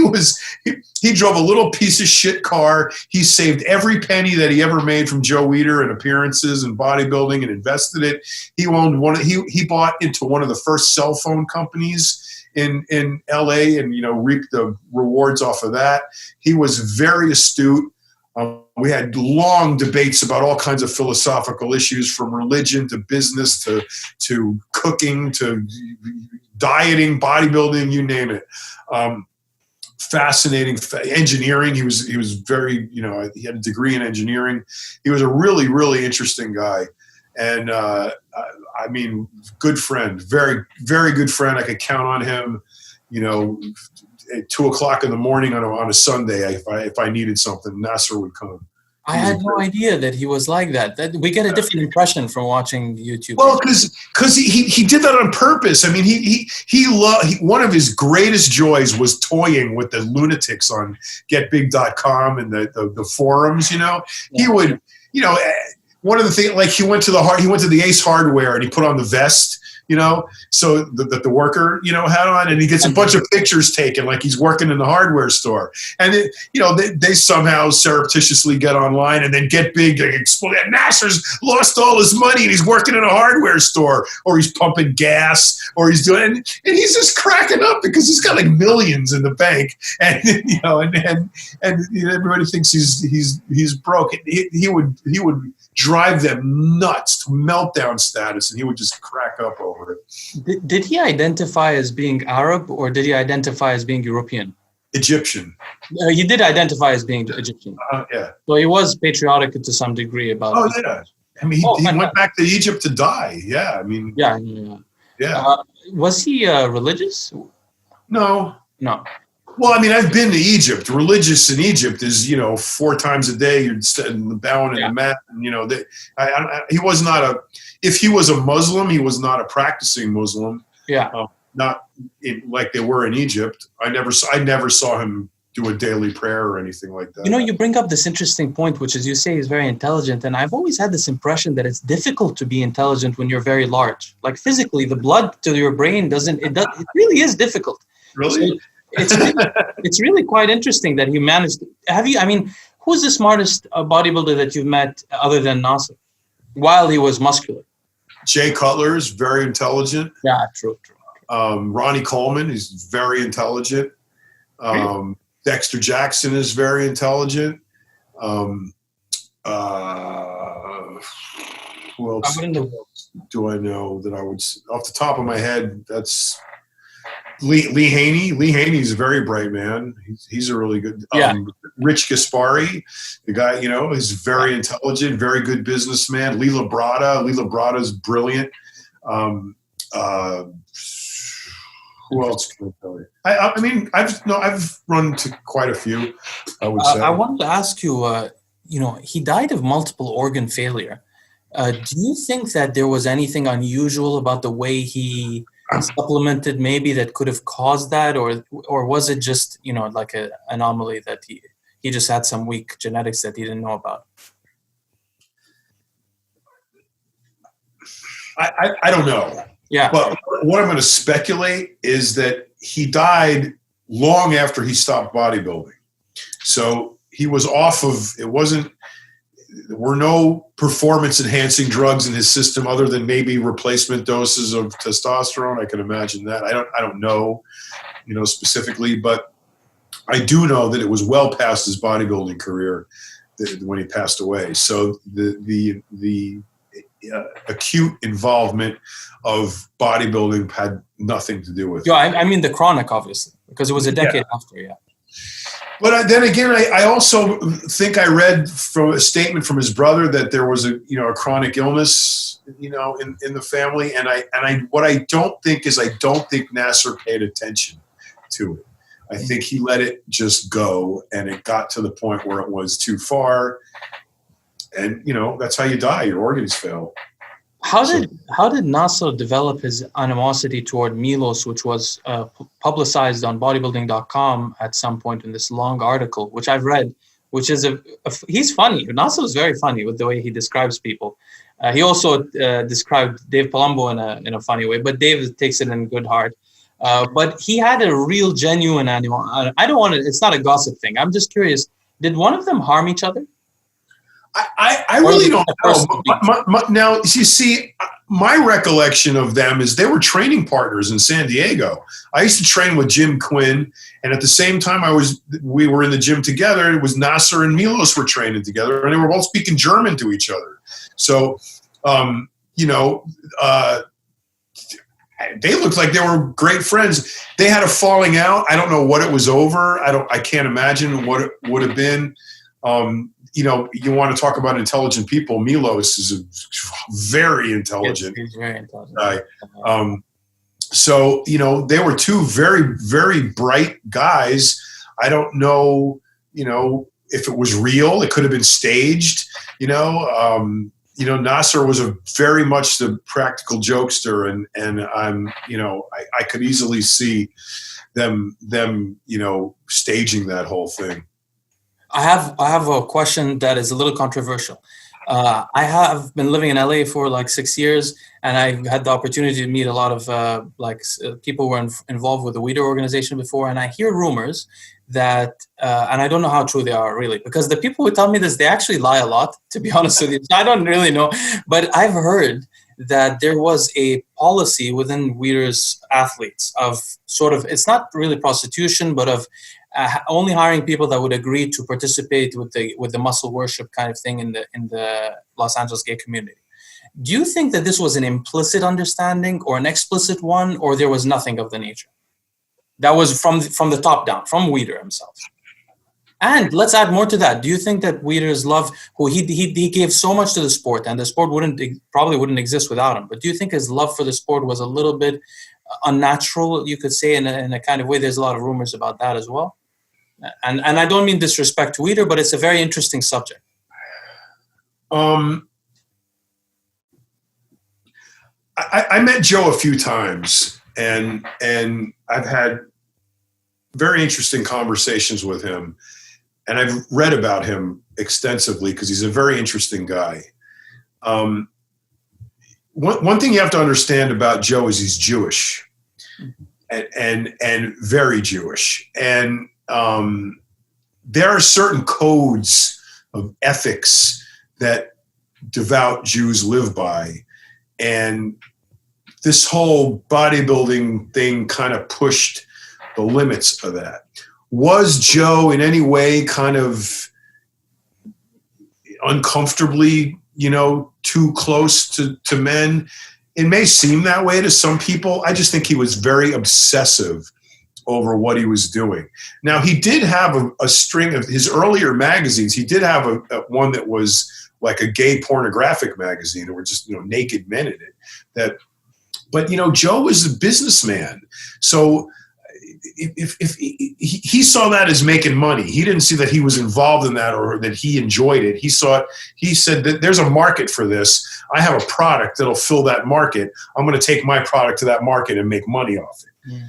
drove a little piece of shit car. He saved every penny that he ever made from Joe Wieder and appearances and bodybuilding and invested it. He owned he bought into one of the first cell phone companies in LA, and, you know, reaped the rewards off of that. He was very astute. We had long debates about all kinds of philosophical issues, from religion to business to cooking to dieting, bodybuilding, you name it. Fascinating. Engineering. He was very, you know, he had a degree in engineering. He was a really, really interesting guy. And I mean, good friend, very, very good friend. I could count on him, you know, at 2:00 in the morning on a Sunday. If I needed something, Nasser would come. I had no idea that he was like that. We get a different impression from watching YouTube. Well, because he did that on purpose. I mean, one of his greatest joys was toying with the lunatics on GetBig.com and the forums. You know, yeah. He would, you know, one of the things, like he went to the Ace Hardware and he put on the vest, you know, so that the worker, you know, had on, and he gets a bunch of pictures taken like he's working in the hardware store. And, you know, they somehow surreptitiously get online and then Get Big, like, explode. Nasser's lost all his money and he's working in a hardware store, or he's pumping gas, or he's doing, and he's just cracking up because he's got like millions in the bank. And, you know, and everybody thinks he's broke. He would drive them nuts to meltdown status, and he would just crack up over it. Did he identify as being Arab, or did he identify as being European? Egyptian. He did identify as being Egyptian. Yeah. So he was patriotic to some degree about. Oh yeah. I mean, he went back to Egypt to die. Yeah. I mean. Yeah. Yeah. Was he religious? No. Well, I mean, I've been to Egypt. Religious in Egypt is, 4 times a day you're bowing in the mat. And, he was not if he was a Muslim, he was not a practicing Muslim. Yeah. Not like they were in Egypt. I never saw him do a daily prayer or anything like that. You bring up this interesting point, which is you say he's very intelligent. And I've always had this impression that it's difficult to be intelligent when you're very large. Like physically, the blood to your brain it really is difficult. Really? So it's really quite interesting that he managed. Who's the smartest bodybuilder that you've met other than Nasser while he was muscular? Jay Cutler is very intelligent. Yeah, true. Ronnie Coleman is very intelligent. Really? Dexter Jackson is very intelligent. Who else do I know that I would, off the top of my head, that's Lee Haney. Lee Haney's a very bright man. He's a really good. Rich Gaspari, the guy, is very intelligent, very good businessman. Lee Labrada is brilliant. Who else can I tell you? I've run to quite a few, I would say. I wanted to ask you, he died of multiple organ failure. Do you think that there was anything unusual about the way he supplemented maybe that could have caused that, or was it just, like an anomaly that he just had some weak genetics that he didn't know about? I don't know. Yeah. But what I'm going to speculate is that he died long after he stopped bodybuilding. So he was off of, there were no performance enhancing drugs in his system other than maybe replacement doses of testosterone. I can imagine that. I don't know, specifically, but I do know that it was well past his bodybuilding career when he passed away. So the acute involvement of bodybuilding had nothing to do with it. Yeah, I mean the chronic, obviously, because it was a decade after, yeah. But then again, I also think I read from a statement from his brother that there was a chronic illness, in the family, and what I don't think Nasser paid attention to it. I think he let it just go, and it got to the point where it was too far. And that's how you die. Your organs fail. How did Nasser develop his animosity toward Milos, which was publicized on bodybuilding.com at some point in this long article, which I've read, which is he's funny. Nasser is very funny with the way he describes people. He also described Dave Palumbo in a funny way, but Dave takes it in good heart. But he had a real genuine animosity. It's not a gossip thing. I'm just curious, did one of them harm each other? I really don't know. Now, you see, my recollection of them is they were training partners in San Diego. I used to train with Jim Quinn, and at the same time we were in the gym together. It was Nasser and Milos were training together, and they were both speaking German to each other. So, they looked like they were great friends. They had a falling out. I don't know what it was over. I can't imagine what it would have been. You want to talk about intelligent people. Milos is a very intelligent. He's very intelligent. Guy. So, they were two very, very bright guys. I don't know, if it was real. It could have been staged. Nasser was very much the practical jokester, and I'm, I could easily see them, staging that whole thing. I have a question that is a little controversial. I have been living in LA for like 6 years, and I had the opportunity to meet a lot of people who were involved with the Wieder organization before, and I hear rumors that, and I don't know how true they are really, because the people who tell me this, they actually lie a lot, to be honest with you. So I don't really know, but I've heard that there was a policy within Wider's athletes of sort of, it's not really prostitution, but of only hiring people that would agree to participate with the muscle worship kind of thing in the Los Angeles gay community. Do you think that this was an implicit understanding or an explicit one, or there was nothing of the nature? That was from the top down, from Wieder himself. And let's add more to that. Do you think that Wider's love, who he gave so much to the sport, and the sport probably wouldn't exist without him, but do you think his love for the sport was a little bit unnatural, you could say, in a kind of way. There's a lot of rumors about that as well. And I don't mean disrespect to either, but it's a very interesting subject. I met Joe a few times, and I've had very interesting conversations with him, and I've read about him extensively because he's a very interesting guy. One thing you have to understand about Joe is he's Jewish, and very Jewish, and there are certain codes of ethics that devout Jews live by, and this whole bodybuilding thing kind of pushed the limits of that. Was Joe in any way kind of uncomfortably, too close to men? It may seem that way to some people. I just think he was very obsessive over what he was doing. Now, he did have a string of his earlier magazines. He did have a one that was like a gay pornographic magazine. There were just, naked men in it. But Joe was a businessman. So if he saw that as making money, he didn't see that he was involved in that or that he enjoyed it. He said that there's a market for this. I have a product that'll fill that market. I'm going to take my product to that market and make money off it. Yeah.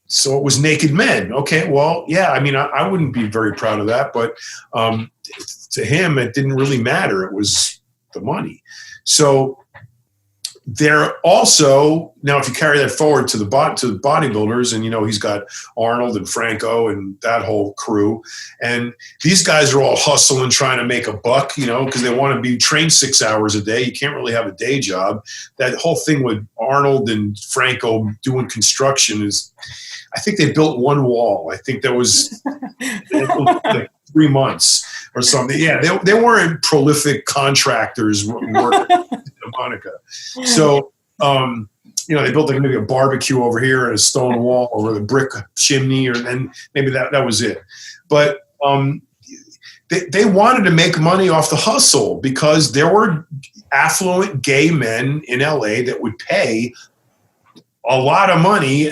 So it was naked men. Okay, well, yeah, I wouldn't be very proud of that, but to him, it didn't really matter. It was the money. So there also, now if you carry that forward to the bodybuilders, and he's got Arnold and Franco and that whole crew, and these guys are all hustling, trying to make a buck, because they want to be trained 6 hours a day. You can't really have a day job. That whole thing with Arnold and Franco doing construction is, I think they built one wall. I think that was like 3 months or something. Yeah, they weren't prolific contractors working in Monica. So, they built like maybe a barbecue over here and a stone wall over the brick chimney, and maybe that was it. But they wanted to make money off the hustle because there were affluent gay men in LA that would pay a lot of money,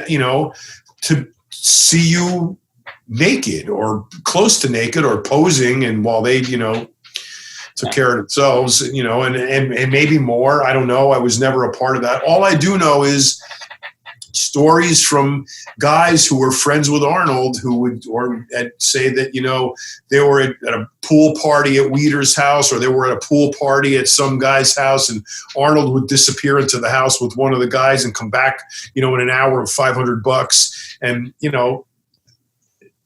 to see you naked or close to naked or posing, and while they, took care of themselves, and maybe more. I don't know. I was never a part of that. All I do know is stories from guys who were friends with Arnold who would say that, they were at a pool party at Wider's house, or they were at a pool party at some guy's house, and Arnold would disappear into the house with one of the guys and come back, in an hour of $500. And,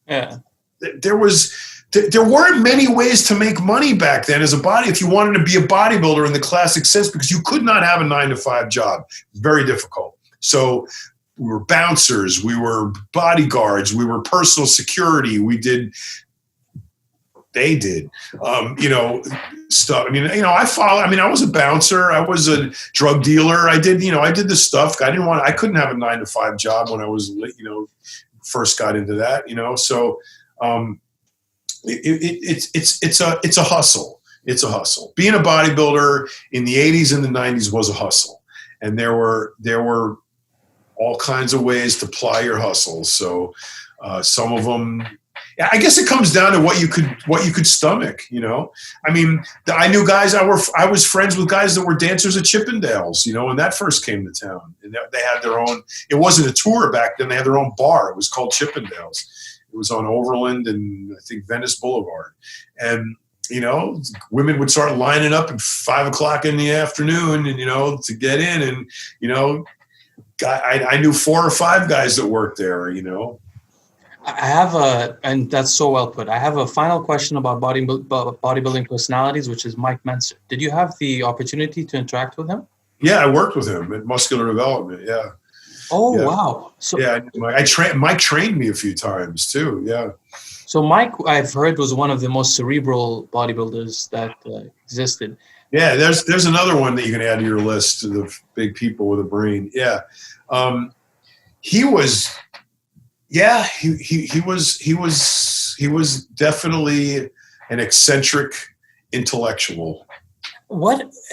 yeah, there weren't many ways to make money back then as a body, if you wanted to be a bodybuilder in the classic sense, because you could not have a 9-to-5 job. Very difficult. So we were bouncers, we were bodyguards, we were personal security. They did, stuff. I was a bouncer. I was a drug dealer. I did this stuff. I couldn't have a 9-to-5 job when I was, first got into that, So, it's a hustle. It's a hustle. Being a bodybuilder in the 80s and the 90s was a hustle, and there were all kinds of ways to ply your hustle. So some of them, I guess it comes down to what you could stomach. I knew guys. I was friends with guys that were dancers at Chippendales. When that first came to town, and they had their own. It wasn't a tour back then. They had their own bar. It was called Chippendales. It was on Overland and I think Venice Boulevard. And, women would start lining up at 5 o'clock in the afternoon and, to get in. And, I knew 4 or 5 guys that worked there, I have and that's so well put. I have a final question about bodybuilding personalities, which is Mike Mentzer. Did you have the opportunity to interact with him? Yeah, I worked with him at Muscular Development. Yeah. Oh, yeah. Wow. So, yeah, Mike trained me a few times too. Yeah. So Mike, I've heard, was one of the most cerebral bodybuilders that existed. Yeah, there's another one that you can add to your list of the big people with a brain. Yeah. He was definitely an eccentric intellectual.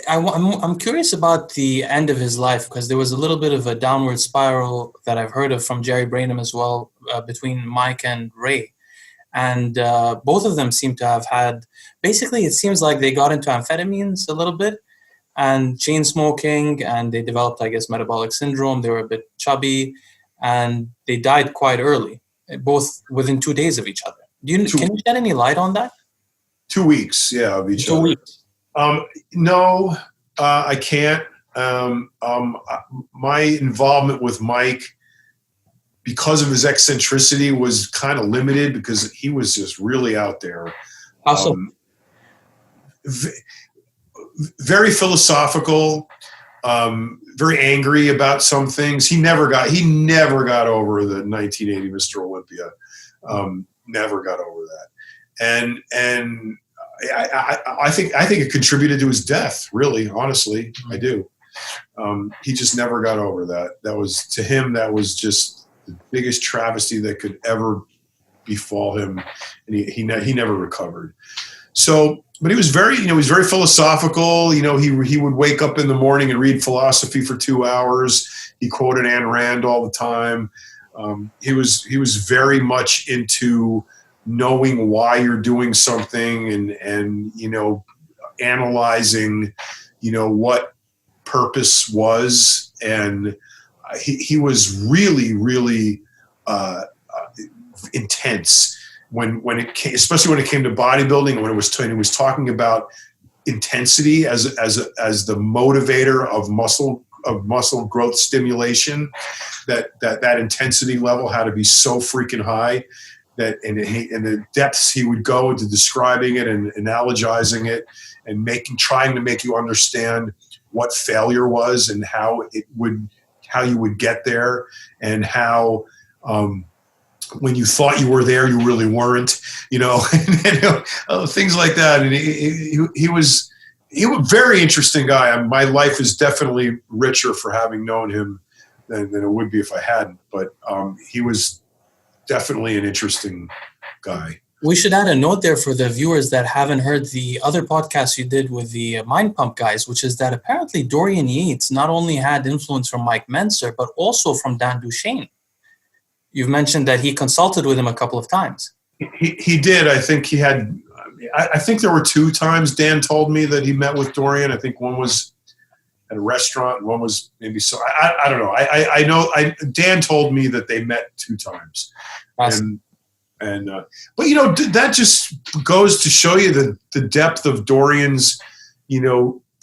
I'm curious about the end of his life, because there was a little bit of a downward spiral that I've heard of from Jerry Branham as well, between Mike and Ray. And both of them seem to have had, basically it seems like they got into amphetamines a little bit and chain smoking, and they developed, I guess, metabolic syndrome. They were a bit chubby, and they died quite early, both within 2 days of each other. Can you shed any light on that? 2 weeks, yeah, of each other. 2 weeks. No, I can't. My involvement with Mike, because of his eccentricity, was kind of limited, because he was just really out there. Awesome. Very philosophical, very angry about some things. He never got over the 1980 Mr. Olympia. Never got over that. And I think it contributed to his death, really, honestly. I do. He just never got over that. That was just the biggest travesty that could ever befall him. And he never recovered. So, but he was very philosophical. He would wake up in the morning and read philosophy for 2 hours. He quoted Ayn Rand all the time. He was very much into knowing why you're doing something, and analyzing, what purpose was. And he was really, really intense when it came, especially when it came to bodybuilding, and when he was talking about intensity as the motivator of muscle growth stimulation. That intensity level had to be so freaking high. And the depths he would go into describing it and analogizing it, and trying to make you understand what failure was, and how you would get there, and how when you thought you were there, you really weren't, things like that. And he was a very interesting guy. My life is definitely richer for having known him than it would be if I hadn't. But he was definitely an interesting guy. We should add a note there for the viewers that haven't heard the other podcast you did with the Mind Pump guys, which is that apparently Dorian Yates not only had influence from Mike Mentzer, but also from Dan Duchaine. You've mentioned that he consulted with him a couple of times. He did. I think he had. I think there were 2 times Dan told me that he met with Dorian. I think one was at a restaurant, and one was maybe so. I don't know. I know. Dan told me that they met 2 times. Awesome. But that just goes to show you the depth of Dorian's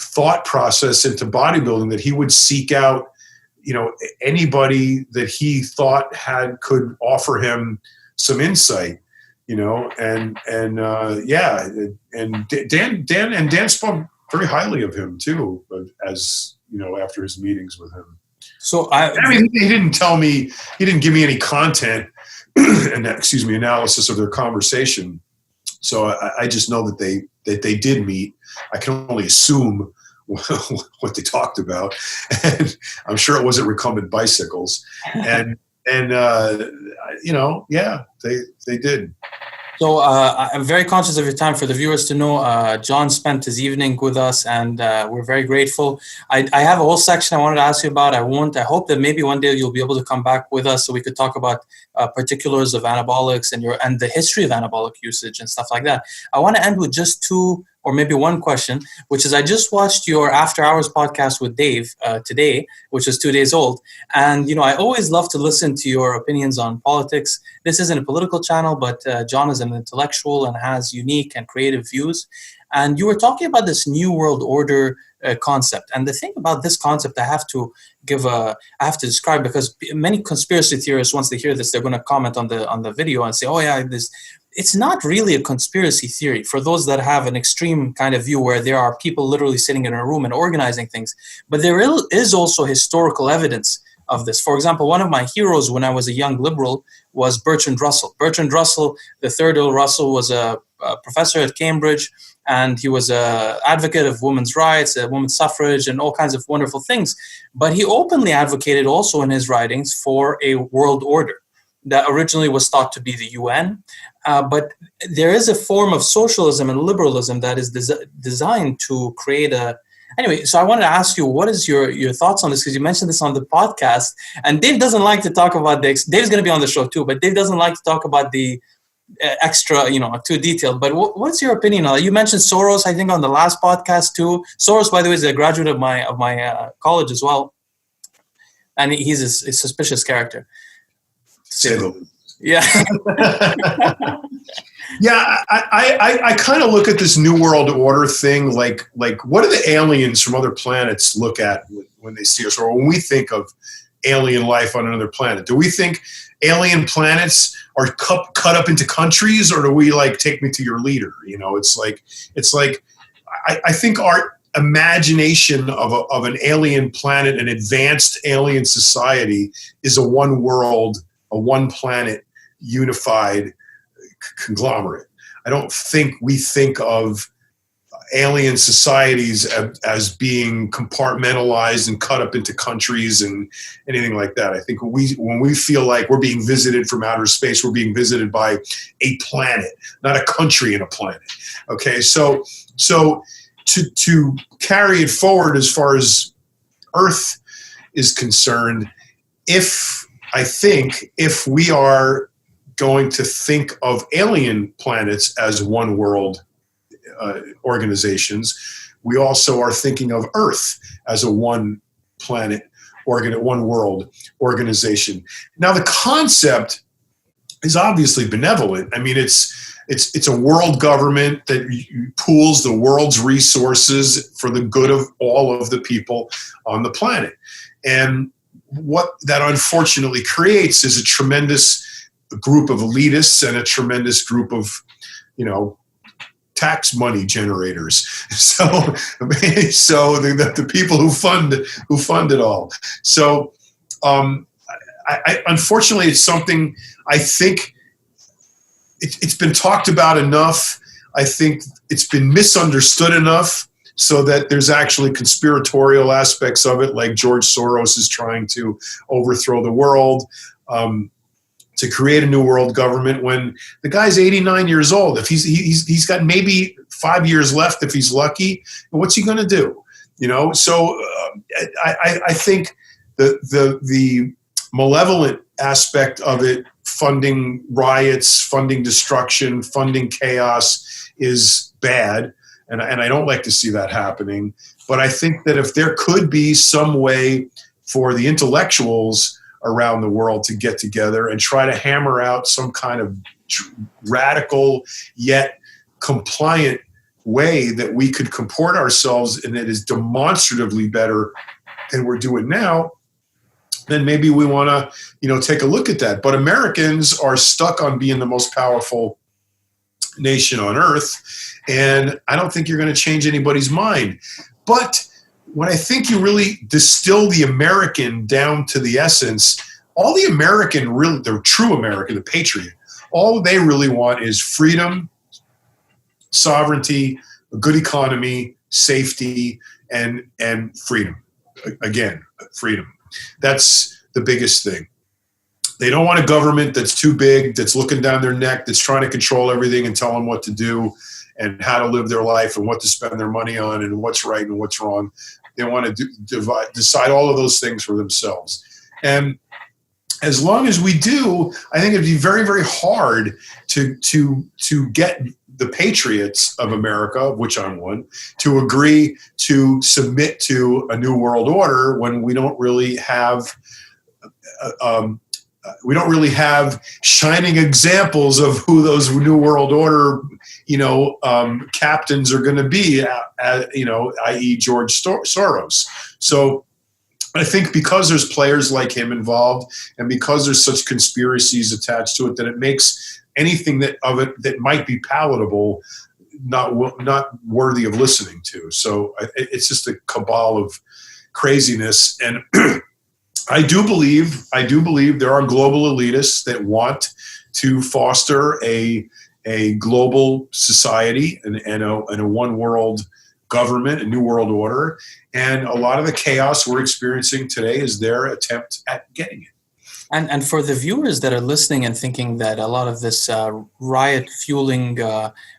thought process into bodybuilding, that he would seek out anybody that he thought could offer him some insight, and Dan spoke very highly of him too, as after his meetings with him. So he didn't tell me, he didn't give me any content analysis of their conversation. So I just know that they did meet. I can only assume what they talked about, and I'm sure it wasn't recumbent bicycles. And they did. So I'm very conscious of your time. For the viewers to know, John spent his evening with us, and we're very grateful. I have a whole section I wanted to ask you about. I hope that maybe one day you'll be able to come back with us so we could talk about particulars of anabolics and the history of anabolic usage and stuff like that. I want to end with just 2 or maybe 1 question, which is I just watched your After Hours podcast with Dave today, which is 2 days old. And, I always love to listen to your opinions on politics. This isn't a political channel, but John is an intellectual and has unique and creative views. And you were talking about this New World Order concept. And the thing about this concept I have to describe, because many conspiracy theorists, once they hear this, they're going to comment on the video and say, oh yeah, it's not really a conspiracy theory for those that have an extreme kind of view where there are people literally sitting in a room and organizing things. But there is also historical evidence of this. For example, one of my heroes when I was a young liberal was Bertrand Russell. Bertrand Russell, the third Earl Russell, was a professor at Cambridge, and he was an advocate of women's rights, women's suffrage, and all kinds of wonderful things. But he openly advocated also in his writings for a world order. that originally was thought to be the UN. But there is a form of socialism and liberalism that is designed to create a... Anyway, so I wanted to ask you, what is your thoughts on this? Because you mentioned this on the podcast, and Dave doesn't like to talk about this. Dave's going to be on the show too, but Dave doesn't like to talk about the extra, too detailed. But what's your opinion on it? You mentioned Soros, I think, on the last podcast too. Soros, by the way, is a graduate of my college as well, and he's a suspicious character. Yeah. Yeah, I kind of look at this New World Order thing like what do the aliens from other planets look at when they see us, or when we think of alien life on another planet? Do we think alien planets are cut up into countries, or do we like take me to your leader? It's like I think our imagination of an alien planet, an advanced alien society, is a one world, a one planet, unified conglomerate. I don't think we think of alien societies as being compartmentalized and cut up into countries and anything like that. I think when we feel like we're being visited from outer space, we're being visited by a planet, not a country in a planet. Okay, so to carry it forward as far as Earth is concerned, if we are going to think of alien planets as one world organizations, we also are thinking of Earth as a one planet, one world organization. Now, the concept is obviously benevolent. I mean, it's a world government that pools the world's resources for the good of all of the people on the planet. And what that unfortunately creates is a tremendous group of elitists and a tremendous group of, tax money generators. So the people who fund it all. So I unfortunately, it's something I think it's been talked about enough. I think it's been misunderstood enough so that there's actually conspiratorial aspects of it, like George Soros is trying to overthrow the world, to create a new world government when the guy's 89 years old. If he's got maybe 5 years left if he's lucky, what's he going to do? So I think the malevolent aspect of it, funding riots, funding destruction, funding chaos, is bad, and I don't like to see that happening. But I think that if there could be some way for the intellectuals around the world to get together and try to hammer out some kind of radical yet compliant way that we could comport ourselves and that is demonstratively better than we're doing now, then maybe we want to, take a look at that. But Americans are stuck on being the most powerful nation on earth, and I don't think you're going to change anybody's mind. But when I think you really distill the American down to the essence, all the American, really, the true American, the patriot, all they really want is freedom, sovereignty, a good economy, safety, and freedom. Again, freedom. That's the biggest thing. They don't want a government that's too big, that's looking down their neck, that's trying to control everything and tell them what to do and how to live their life and what to spend their money on and what's right and what's wrong. They want to decide all of those things for themselves. And as long as we do, I think it'd be very, very hard to get the patriots of America, of which I'm one, to agree to submit to a new world order when we don't really have shining examples of who those new world order captains are going to be, i.e. George Soros. So I think because there's players like him involved and because there's such conspiracies attached to it, that it makes anything that might be palatable not worthy of listening to. So it's just a cabal of craziness. And I do believe there are global elitists that want to foster a global society and a one world government, a new world order. And a lot of the chaos we're experiencing today is their attempt at getting it. And for the viewers that are listening and thinking that a lot of this riot fueling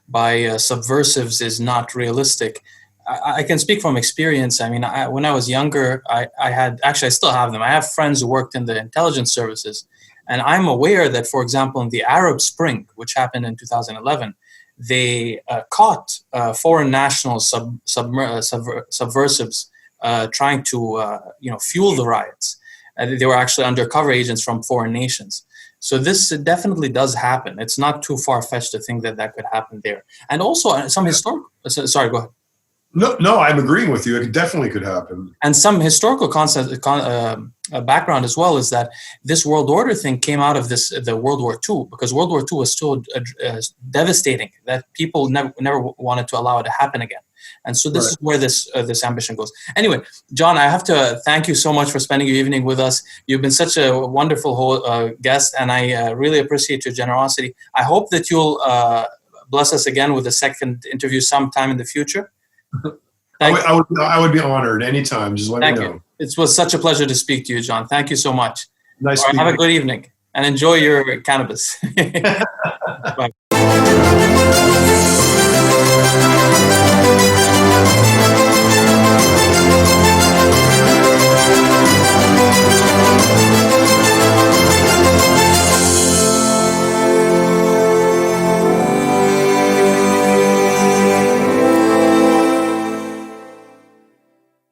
by subversives is not realistic, I can speak from experience. I mean, when I was younger, I still have them. I have friends who worked in the intelligence services, and I'm aware that, for example, in the Arab Spring, which happened in 2011, they caught foreign national subversives trying to fuel the riots. They were actually undercover agents from foreign nations. So this definitely does happen. It's not too far-fetched to think that could happen there. And also some historical... Sorry, go ahead. No, I'm agreeing with you. It definitely could happen. And some historical background as well is that this world order thing came out of the World War II, because World War II was so devastating that people never wanted to allow it to happen again. And so this is where this ambition goes. Anyway, John, I have to thank you so much for spending your evening with us. You've been such a wonderful guest, and I really appreciate your generosity. I hope that you'll bless us again with a second interview sometime in the future. I would be honored anytime. Just let me know. It was such a pleasure to speak to you, John. Thank you so much. Nice. Have a good evening and enjoy your cannabis. Bye.